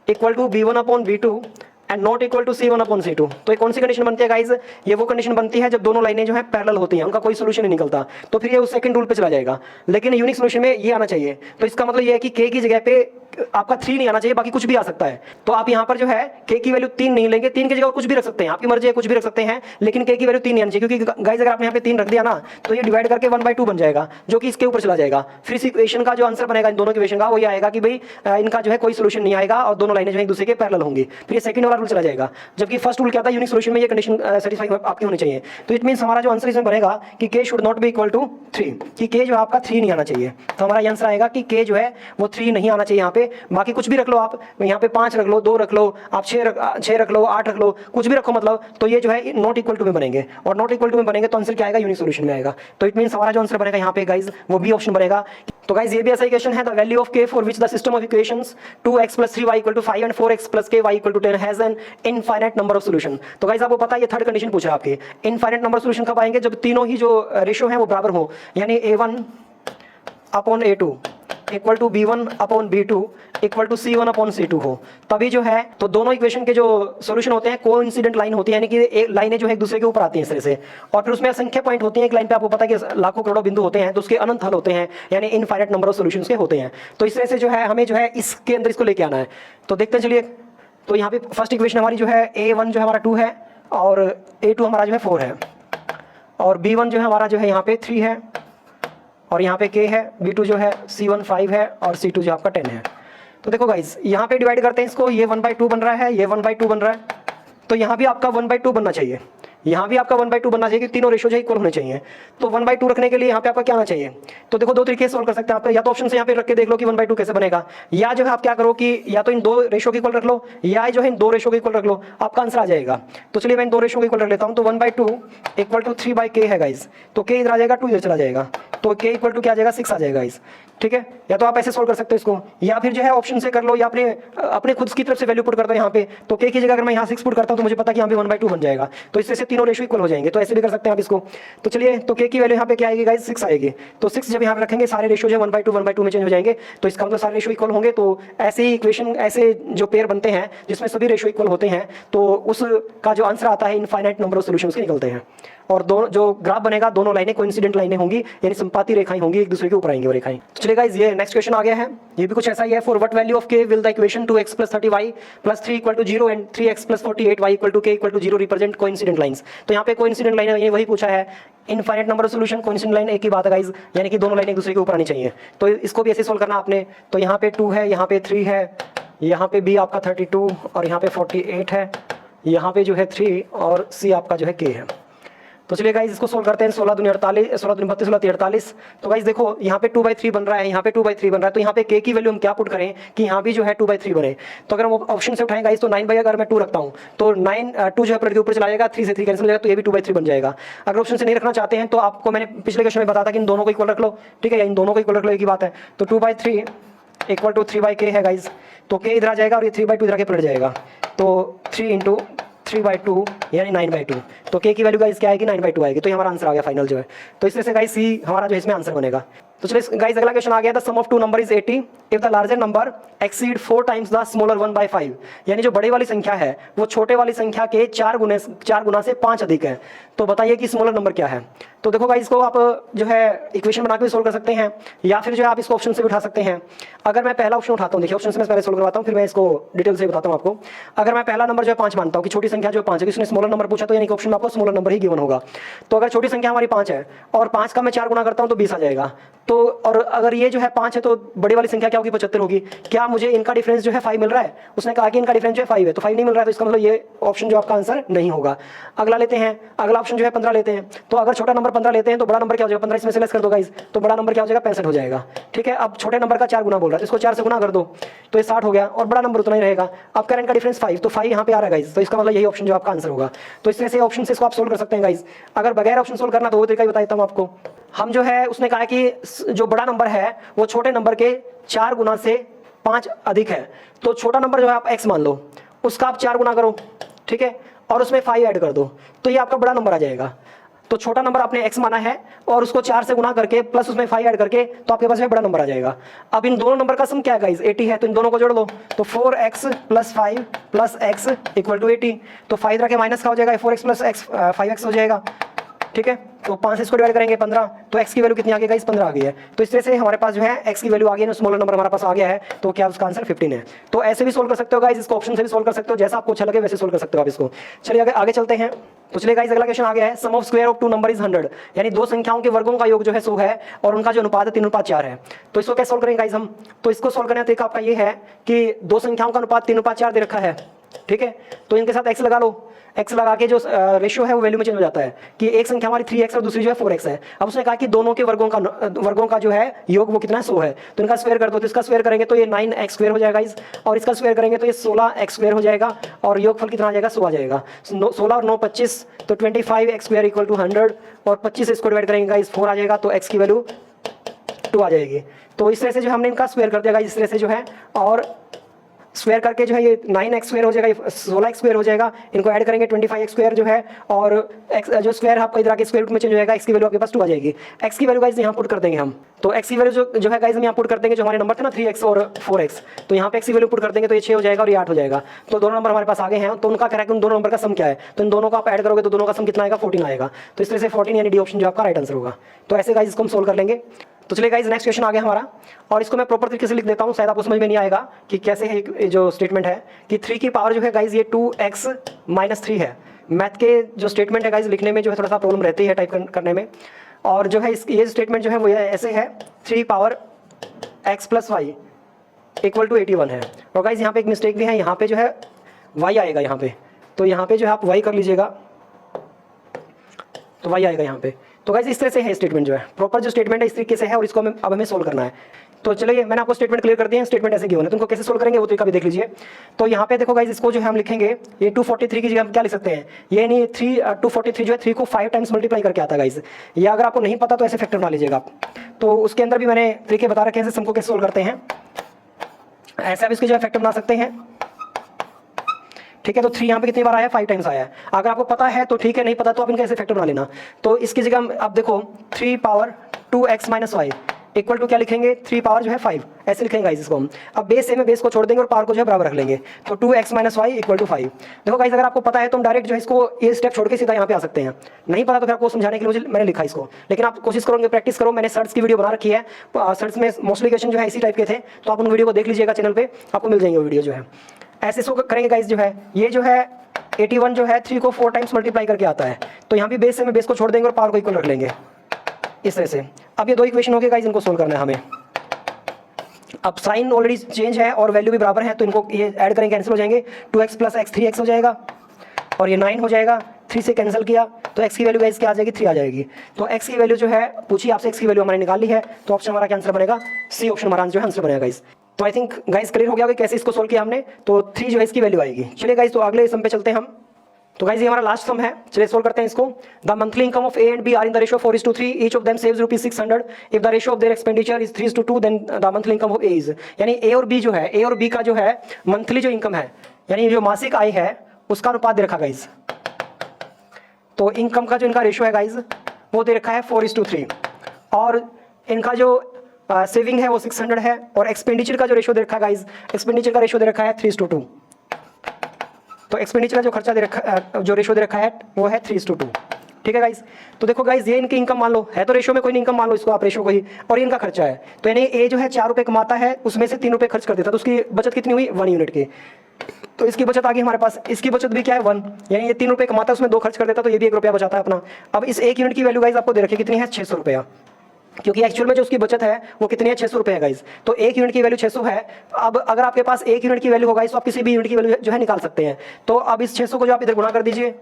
equal to b1 upon b2 and not equal to c1 upon c2। तो ये कौन सी कंडीशन बनती है गाइज, ये वो कंडीशन बनती है जब दोनों लाइनें जो है पैरेलल होती हैं, उनका कोई सोल्यूशन नहीं निकलता, तो फिर ये उस सेकंड रूल पे चला जाएगा। लेकिन यूनिक सोल्यूशन में ये आना चाहिए, तो इसका मतलब ये है कि k की जगह पे आपका 3 नहीं आना चाहिए, बाकी कुछ भी आ सकता है। तो आप यहाँ पर जो है k की वैल्यू 3 नहीं लेंगे, 3 की जगह कुछ भी रख सकते हैं, आपकी मर्जी है, कुछ भी रख सकते हैं, लेकिन k की वैल्यू 3 नहीं आनी चाहिए, क्योंकि गाइज अगर आपने यहाँ पे 3 रख दिया ना तो ये डिवाइड करके 1/2 बन जाएगा, जो कि इसके ऊपर चला जाएगा। फिर इस इक्वेशन का जो आंसर बनेगा इन दोनों इक्वेशन का वो ये आएगा कि भाई इनका जो है कोई सोल्यूशन नहीं आएगा और दोनों लाइनें जो है एक दूसरे के पैरेलल होंगी, फिर ये सेकंड वाला रूल चला जाएगा। जबकि फर्स्ट रूल क्या था, यूनिक सोल्यूशन में ये कंडीशन सेटिस्फाई आपकी होनी चाहिए। तो इट मींस हमारा जो आंसर इसमें बनेगा कि k should not be equal to 3, कि k जो आपका 3 नहीं आना चाहिए। तो हमारा आंसर आएगा कि k जो है वो 3 नहीं आना चाहिए यहाँ पे, बाकी कुछ भी रख लो आप, यहाँ पे 5 रख लो, 2 रख लो, आप 6 रख लो, 8 रख लो, कुछ भी रखो, मतलब तो ये जो है नॉट इक्वल टू में बनेंगे, और नॉट इक्वल टू में बनेंगे तो आंसर क्या आएगा, यूनिक सोल्यूशन में आएगा। तो इट मींस हमारा जो आंसर बनेगा यहाँ पे गाइज वो बी ऑप्शन बनेगा। तो गाइज ये भी ऐसा इक्वेशन है, the value of k for which the system of equations 2x + 3y = 5 and 4x + ky = 10 has an infinite number of solution. तो गाइज आपको पता है ये थर्ड कंडीशन पूछा है आपके, इनफाइनाइट नंबर सॉल्यूशन कब आएंगे, जब तीनों ही जो रेशियो हैं वो बराबर हो, यानी a1 upon a2 equal to b1 upon b2 equal to c1 upon c2 हो, तभी जो है तो दोनों इक्वेशन के जो सॉल्यूशन होते हैं कोइंसिडेंट लाइन होती है, यानी कि एक लाइनें जो है एक दूसरे के ऊपर आती हैं इस तरह से, और फिर उसमें असंख्य पॉइंट होते हैं। एक लाइन पे आपको पता है कि लाखों करोड़ों बिंदु होते हैं, तो उसके अनंत हल होते हैं, यानी इनफाइनाइट नंबर ऑफ सॉल्यूशंस के होते हैं। तो इस तरह से जो है हमें जो है इसके अंदर इसको लेके आना है। तो देखते हैं चलिए, तो यहाँ पे फर्स्ट इक्वेशन हमारी जो है a1 जो है हमारा 2 है, और a2 हमारा जो है 4 है, और b1 जो है हमारा जो है यहाँ पे 3 है, और यहाँ पे k है, b2 जो है c1 5 है, और c2 जो आपका 10 है। तो देखो गाइज यहाँ पे डिवाइड करते हैं इसको, ये 1/2 बन रहा है, ये 1/2 बन रहा है, तो यहाँ भी आपका 1/2 बनना चाहिए, यहाँ भी आपका 1/2 बनना चाहिए, कि तीनों रेशो जो इक्वल होने चाहिए। तो 1/2 रखने के लिए यहाँ पे आपका क्या आना चाहिए, तो देखो दो तरीके से सोल्व कर सकते हैं आप, या तो ऑप्शन से यहाँ पे रख के देख लो कि 1/2 कैसे बनेगा, या जो है आप क्या करो कि या तो इन दो रेशो को इक्वल रख लो, या जो है इन दो रेशो को इक्वल रख लो, आपका आंसर आ जाएगा। तो चलिए मैं इन दो रेशो को इक्वल रख लेता हूँ, तो 1/2 इक्वल टू 3/k है गाइज, तो k इधर आ जाएगा, 2 इधर चला जाएगा, तो k इक्वल टू क्या आ जाएगा 6 आ जाएगा गाइज। ठीक है, या तो आप ऐसे सोल्व कर सकते हो इसको, या फिर जो है ऑप्शन से कर लो, या अपने खुद की तरफ से वैल्यू पुट करता हूं यहाँ पे। तो के की जगह अगर मैं यहाँ 6 पुट करता हूँ तो मुझे पता कि यहाँ पे 1/2 बन जाएगा, तो इससे से तीनों रेशियो इक्वल हो जाएंगे। तो ऐसे भी कर सकते हैं आप इसको। तो चलिए, तो के की वैल्यू यहाँ पे क्या आएगी गाइस, 6 आएगी। तो 6 जब यहाँ पे रखेंगे सारे रेशियो जो 1/2 में चेंज हो जाएंगे, तो इसका मतलब सारे रेशियो इक्वल होंगे। तो ऐसे ही इक्वेशन, ऐसे जो पेयर बनते हैं जिसमें सभी रेशियो इक्वल होते हैं, तो उसका जो आंसर आता है इनफाइनाइट नंबर ऑफ सॉल्यूशंस के निकलते हैं। और दोनों जो ग्राफ बनेगा, दोनों लाइनें कोइंसिडेंट लाइनें होंगी, यानी संपाती रेखाएं होंगी, एक दूसरे के ऊपर आएंगी वो रेखाएं। तो चलिए गाइस, ये नेक्स्ट क्वेश्चन आ गया है, ये भी कुछ ऐसा ही है। फॉर व्हाट वैल्यू ऑफ के will the equation 2x + 30y + 3 = 0 and 3x + 48y = k = 0 represent coincident lines. तो यहाँ पे कोइंसिडेंट लाइन है, वही पूछा है। Infinite number of solution, coincident line एक ही बात है गाइस, यानी कि दोनों लाइनें एक दूसरे के ऊपर आनी चाहिए। तो इसको भी ऐसे सोल्व करना आपने। तो यहाँ पे 2 है, यहाँ पे 3 है, यहाँ पे b आपका 32 और यहाँ पे 48 है, यहाँ पे जो है 3 और c आपका जो है k है। तो चलिए गाइस, इसको सोल्व करते हैं। 16 दूनी 48, 16 दूनी 32, 16 48। तो गाइस देखो, यहाँ पे 2/3 बन रहा है, यहाँ पे 2/3 बन रहा है। तो यहाँ पे k की वैल्यू हम क्या पुट करें कि यहाँ भी जो है 2/3 बने। तो अगर हम ऑप्शन से उठाएं गाइस, तो 9 अगर मैं 2 रखता हूँ तो 2 जो है पलट के ऊपर चला जाएगा, 3 से 3 कैंसिल हो जाएगा, तो ये भी 2/3 बन जाएगा। अगर ऑप्शन से नहीं रखना चाहते हैं तो आपको मैंने पिछले क्वेश्चन में बताया था कि इन दोनों को इक्वल रख लो, ठीक है, इन दोनों को इक्वल रख लो, एक ही बात है। तो 2/3 = 3/k है गाइस। तो k इधर आ जाएगा और ये 3/2 इधर आके पलट जाएगा। तो 3 × 3/2 यानी 9/2। तो k की वैल्यू गाइस क्या आएगी, 9/2 आएगी। तो ये हमारा आंसर आ गया फाइनल जो है। तो इस तरह से गाइस सी हमारा जो इसमें आंसर बनेगा। तो चलिए गाइस, अगला क्वेश्चन आ गया, the sum of 2 number is 80 if the larger number exceed 4 times the smaller 1/5। यानी जो बड़ी वाली संख्या है वो छोटे वाली संख्या के 4 गुना से 5 अधिक है। तो बताइए कि स्मॉलर नंबर क्या है। तो देखो गाइस, इसको आप जो है इक्वेशन बना के भी सोल्व कर सकते हैं, या फिर जो है आप इसको ऑप्शन से भी उठा सकते हैं। अगर मैं पहला ऑप्शन उठाता हूँ, देखिए ऑप्शन से मैं पहले सोल्व करवाता हूँ, फिर मैं इसको डिटेल से बताता हूँ आपको। अगर मैं पहला नंबर जो है 5 मानता हूँ कि छोटी संख्या जो 5 है, इसने स्मॉलर नंबर पूछा, तो यानी कि ऑप्शन में आपको स्मॉलर नंबर ही गिवन होगा। तो अगर छोटी संख्या हमारी 5 है और 5 का मैं 4 गुना करता हूँ तो 20 आ जाएगा। तो और अगर ये जो है 5 है तो बड़ी वाली संख्या क्या होगी, 75 होगी। क्या मुझे इनका डिफरेंस जो है 5 मिल रहा है? उसने कहा कि इनका डिफरेंस जो है 5 है, तो 5 नहीं मिल रहा है, तो इसका मतलब ये ऑप्शन जो आपका आंसर नहीं होगा। अगला लेते हैं, अगला ऑप्शन जो है 15 लेते हैं। तो अगर छोटा नंबर 15 लेते हैं तो बड़ा नंबर क्या हो जाएगा, 15 इसमें से लेस कर दो गाइस, तो बड़ा नंबर क्या हो जाएगा, 65 हो जाएगा। ठीक है, अब छोटे नंबर का 4 गुना बोल रहा है, तो इसको 4 से गुना कर दो तो ये 60 हो गया, और बड़ा नंबर उतना ही रहेगा। अब करंट का डिफरेंस 5, तो 5 यहाँ पे आ रहा है गाइस, तो इसका मतलब यही ऑप्शन जो आपका आंसर होगा। तो इस तरह से ऑप्शन से इसको आप सोल्व कर सकते हैं गाइस। अगर बगैर ऑप्शन सोल्व करना तो वो तरीका ही बताता हूँ आपको। हम जो है उसने कहा कि जो बड़ा नंबर है वो छोटे नंबर के 4 गुना से 5 अधिक है। तो छोटा नंबर जो है आप x मान लो, उसका आप 4 गुना करो, ठीक है, और उसमें 5 ऐड कर दो, तो ये आपका बड़ा नंबर आ जाएगा। तो छोटा नंबर आपने x माना है और उसको 4 से गुना करके प्लस उसमें 5 ऐड करके, तो आपके पास में बड़ा नंबर आ जाएगा। अब इन दोनों नंबर का सम क्या है गाइस, 80 है, तो इन दोनों को जोड़ लो। तो 4x + 5 + x = 80। तो 5 रखे माइनस का हो जाएगा, 4x + x 5x हो जाएगा, ठीक है। तो 5 से इसको डिवाइड करेंगे 15, तो x की वैल्यू कितनी आ गई गाइस, 15 आ गई है। तो इस तरह से हमारे पास जो है x की वैल्यू आ गई है, स्मॉलर नंबर हमारे पास आ गया है, तो क्या उसका आंसर 15 है। तो ऐसे भी सोल्व कर सकते हो गाइस, इसको ऑप्शन से भी सोल्व कर सकते हो, जैसा आपको अच्छा लगे वैसे सोल्व कर सकते हो आप इसको। चलिए आगे चलते हैं। तो चलिए गाइस, अगला क्वेश्चन आ गया है, sum of square of 2 number is 100। यानी दो संख्याओं के वर्गों का योग जो है 100 है और उनका जो अनुपात है 3:4 है। तो इसको कैसे सोल्व करेंगे गाइस हम? तो इसको सोल्व करने का तरीका आपका ये है कि दो संख्याओं का अनुपात 3:4 दे रखा है, ठीक है। तो इनके साथ x लगा लो, x लगा के जो रेशियो है वो वैल्यू में चेंज हो जाता है कि एक संख्या हमारी 3x और दूसरी जो है 4x है। अब उसने कहा कि दोनों के वर्गों का जो है योग वो कितना है, 100 है। तो इनका स्क्वायर कर दो, तो इसका स्क्वायर करेंगे तो ये 9x² हो जाएगा इस, और इसका स्क्वायर करेंगे तो ये 16x² हो जाएगा, और योगफल कितना आ जाएगा, 100 आ जाएगा। 16 और 9 25, तो 25x² = 100, और 25 से इसको डिवाइड करेंगे इस 4 आ जाएगा, तो x की वैल्यू 2 आ जाएगी। तो इस तरह से जो हमने इनका स्क्वायर कर दिया इस तरह से जो है, और स्क्वायर करके जो है ये 9x² हो जाएगा, 16x² हो जाएगा। इनको ऐड करेंगे 25x² जो है, और x जो स्क्वायर आपको इधर आके स्क्वायर रूट में चेंज हो जाएगा, x की वैल्यू आपके पास 2 आ जाएगी। x की वैल्यू गाइस यहाँ पुट कर देंगे हम, तो x की वैल्यू जो है गाइस हम यहाँ पुट कर देंगे, जो हमारे नंबर थे ना 3x और 4x, तो यहाँ पे x की वैल्यू पुट कर देंगे तो ये 6 हो जाएगा और ये 8 हो जाएगा। तो दोनों नंबर हमारे पास आ गए हैं। तो उनका कह रहा है कि उन दोनों नंबर का सम क्या है, तो इन दोनों को आप ऐड करोगे तो दोनों का सम कितना आएगा, 14 आएगा। तो इस तरह से 14 यानी डी ऑप्शन जो आपका राइट आंसर होगा। तो ऐसे गाइस इसको हम सोल्व कर लेंगे। तो चलिए गाइस, नेक्स्ट क्वेश्चन आ गया हमारा, और इसको मैं प्रॉपर तरीके से लिख देता हूँ, शायद आपको समझ में नहीं आएगा कि कैसे है। जो स्टेटमेंट है कि 3 की पावर जो है गाइस ये 2x - 3 है। मैथ के जो स्टेटमेंट है गाइस लिखने में जो है थोड़ा सा प्रॉब्लम रहती है टाइप करने में, और जो है ये स्टेटमेंट जो है वो ऐसे है, 3 पावर x + y = 81 है। और गाइस यहाँ पे एक मिस्टेक भी है, यहाँ पे जो है y आएगा यहाँ पे, तो यहाँ पे जो है आप y कर लीजिएगा, तो y आएगा यहाँ पे। तो गाइस इस तरह से है स्टेटमेंट जो है, प्रॉपर जो स्टेटमेंट है इस तरीके से है और इसको अब हमें सोल्व करना है। तो चलिए मैंने आपको स्टेटमेंट क्लियर कर दिया है, स्टेटमेंट ऐसे गिवन है, तो उनको कैसे सोल्व करेंगे वो तरीका भी देख लीजिए। तो यहाँ पे देखो गाइस इसको जो है हम लिखेंगे, ये 243 की जगह हम क्या लिख सकते हैं, ये नहीं 243 जो है 3 को 5 टाइम्स मल्टीप्लाई करके आता है गाइस। ये अगर आपको नहीं पता तो ऐसे फैक्टर बना लीजिएगा आप। तो उसके अंदर भी मैंने तरीके बता रखे हैं सम को कैसे सोल्व करते हैं, ऐसे आप इसकी जगह फैक्टर बना सकते हैं। ठीक है, तो 3 यहाँ पे कितनी बार आया, 5 टाइम्स आया है। अगर आपको पता है तो ठीक है, नहीं पता तो आप इनका ऐसे फैक्टर बना लेना। तो इसकी जगह आप देखो 3 power 2x minus y equal to क्या लिखेंगे, 3 पावर जो है 5, ऐसे लिखेंगे गाइस इसको हम। अब बेस से में बेस को छोड़ देंगे और पावर को जो है बराबर रख लेंगे, तो 2x minus y equal to 5। देखो गाइस अगर आपको पता है तो हम डायरेक्ट जो है इसको ये स्टेप छोड़ के सीधा यहाँ पे आ सकते हैं, नहीं पता तो फिर आपको समझाने के लिए मुझे मैंने लिखा इसको, लेकिन आप कोशिश करोगे, प्रैक्टिस करो। मैंने सर्च की वीडियो बना रखी है, सर्च में मोस्टली क्वेश्चन जो है इसी टाइप के थे, तो आप उन वीडियो को देख लीजिएगा, चैनल पर आपको मिल जाएंगे वो वीडियो जो है। ऐसे सो करेंगे गाइस जो है, ये जो है 81 जो है 3 को 4 टाइम्स मल्टीप्लाई करके आता है, तो यहाँ भी बेस से में बेस को छोड़ देंगे और पावर को इक्वल रख लेंगे इस तरह से। अब ये 2 इक्वेशन हो गए गाइस, इनको सोल्व करना है हमें। अब साइन ऑलरेडी चेंज है और वैल्यू भी बराबर है, तो इनको ये ऐड करेंगे, कैंसिल हो जाएंगे, 2x प्लस x 3x हो जाएगा और ये 9 हो जाएगा। 3 से कैंसिल किया तो x की वैल्यू गाइस क्या आ जाएगी, 3 आ जाएगी। तो x की वैल्यू जो है पूछिए आपसे, x की वैल्यू हमारे निकाल ली है, तो ऑप्शन हमारा क्या आंसर बनेगा, सी ऑप्शन हमारा जो है आंसर बनेगा गाइस। तो आई थिंक गाइस क्लियर हो गया कि कैसे इसको सोल्व किया हमने। तो 3 जो है इसकी वैल्यू आएगी। चलिए गाइस तो अगले सम पे चलते हैं हम। तो गाइस ये हमारा लास्ट सम है, चलिए सोल्व करते हैं इसको। The monthly income of A and B are in the ratio 4:3, each of them saves ₹600। If the ratio of their expenditure is 3:2 then the monthly income of A is, यानी A और B जो है, ए और B का जो है monthly जो income है, यानी जो मासिक आय है उसका अनुपात दे रखा गाइस। तो इनकम का जो इनका रेशियो है गाइस वो दे रखा है 4:3, और इनका जो सेविंग है वो 600 है, और एक्सपेंडिचर का जो रेशियो दे रखा है गाइस, एक्सपेंडिचर का रेशियो दे रखा है 3:2। तो एक्सपेंडिचर का जो खर्चा दे रखा, जो रेशियो दे रखा है वो है 3:2। ठीक है गाइस, तो देखो गाइस ये इनकी इनकम मान लो है, तो रेशियो में कोई नहीं, इनकम मान लो इसको आप रेशियो को ही, और ये इनका खर्चा है। तो यानी ए जो है 4 रुपये कमाता है, उसमें से 3 रुपये खर्च कर देता, तो उसकी बचत कितनी हुई, 1 यूनिट की। तो इसकी बचत आ गई हमारे पास, इसकी बचत भी क्या है 1, यानी ये 3 रुपये कमाता है, उसमें 2 खर्च कर देता, तो ये भी 1 रुपया बचाता है अपना। अब इस 1 यूनिट की वैल्यू गाइस आपको दे रखी कितनी है, 600 रुपया, क्योंकि एक्चुअल में जो उसकी बचत है वो कितनी है, 600 रुपये है गाइस। तो 1 यूनिट की वैल्यू 600 है। अब अगर आपके पास 1 यूनिट की वैल्यू होगा तो आप किसी भी यूनिट की वैल्यू जो है निकाल सकते हैं। तो अब इस 600 को जो आप इधर गुणा कर दीजिए,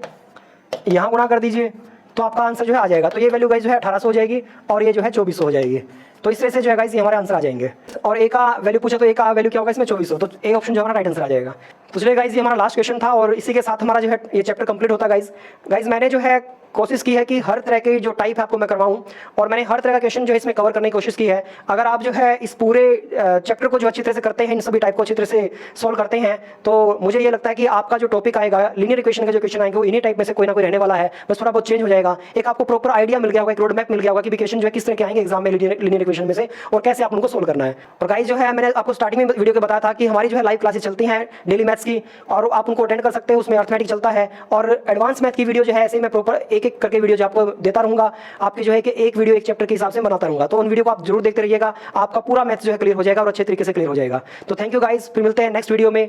यहाँ गुणा कर दीजिए, तो आपका आंसर जो है आ जाएगा। तो ये वैल्यू गाइस जो है 1800 हो जाएगी, और ये जो है 2400 हो जाएगी। तो इस तरह से जो है गाइस ये हमारे आंसर आ जाएंगे। और ए का वैल्यू पूछा तो ए का वैल्यू क्या होगा इसमें, 2400, तो ए ऑप्शन जो हमारा राइट आंसर आ जाएगा। तो चलिए गाइस ये हमारा लास्ट क्वेश्चन था, और इसी के साथ हमारा जो है ये चैप्टर कंप्लीट होता है गाइस मैंने जो है कोशिश की है कि हर तरह के जो टाइप है आपको मैं करवाऊं, और मैंने हर तरह का क्वेश्चन जो है इसमें कवर करने की कोशिश की है। अगर आप जो है इस पूरे चैप्टर को जो अच्छी तरह से करते हैं, इन सभी टाइप को अच्छी तरह से सॉल्व करते हैं, तो मुझे ये लगता है कि आपका जो टॉपिक आएगा, लीनियर इक्वेशन का जो क्वेश्चन आएंगे वो इन्हीं टाइप में से कोई ना कोई रहने वाला है, बस थोड़ा बहुत चेंज हो जाएगा। एक आपको प्रॉपर आइडिया मिल गया होगा, एक रोड मैप मिल गया होगा कि क्वेश्चन जो है किस तरह के आएंगे एग्जाम में लीनियर इक्वेशन में से, और कैसे आप उनको सोल्व करना है। और गाइस जो है मैंने आपको स्टार्टिंग में वीडियो के बताया था कि हमारी जो है लाइव क्लासेस चलती हैं डेली मैथ्स की, और आप उनको अटेंड कर सकते हैं, उसमें अर्थमेटिक चलता है, और एडवांस मैथ की वीडियो जो है ऐसे मैं प्रॉपर एक एक करके वीडियो जो आपको देता रहूंगा, आपकी जो है कि एक वीडियो एक चैप्टर के हिसाब से बनाता रहूंगा। तो उन वीडियो को आप जरूर देखते रहिएगा, आपका पूरा मैथ जो है क्लियर हो जाएगा और अच्छे तरीके से क्लियर हो जाएगा। तो थैंक यू गाइस, फिर मिलते हैं नेक्स्ट वीडियो में।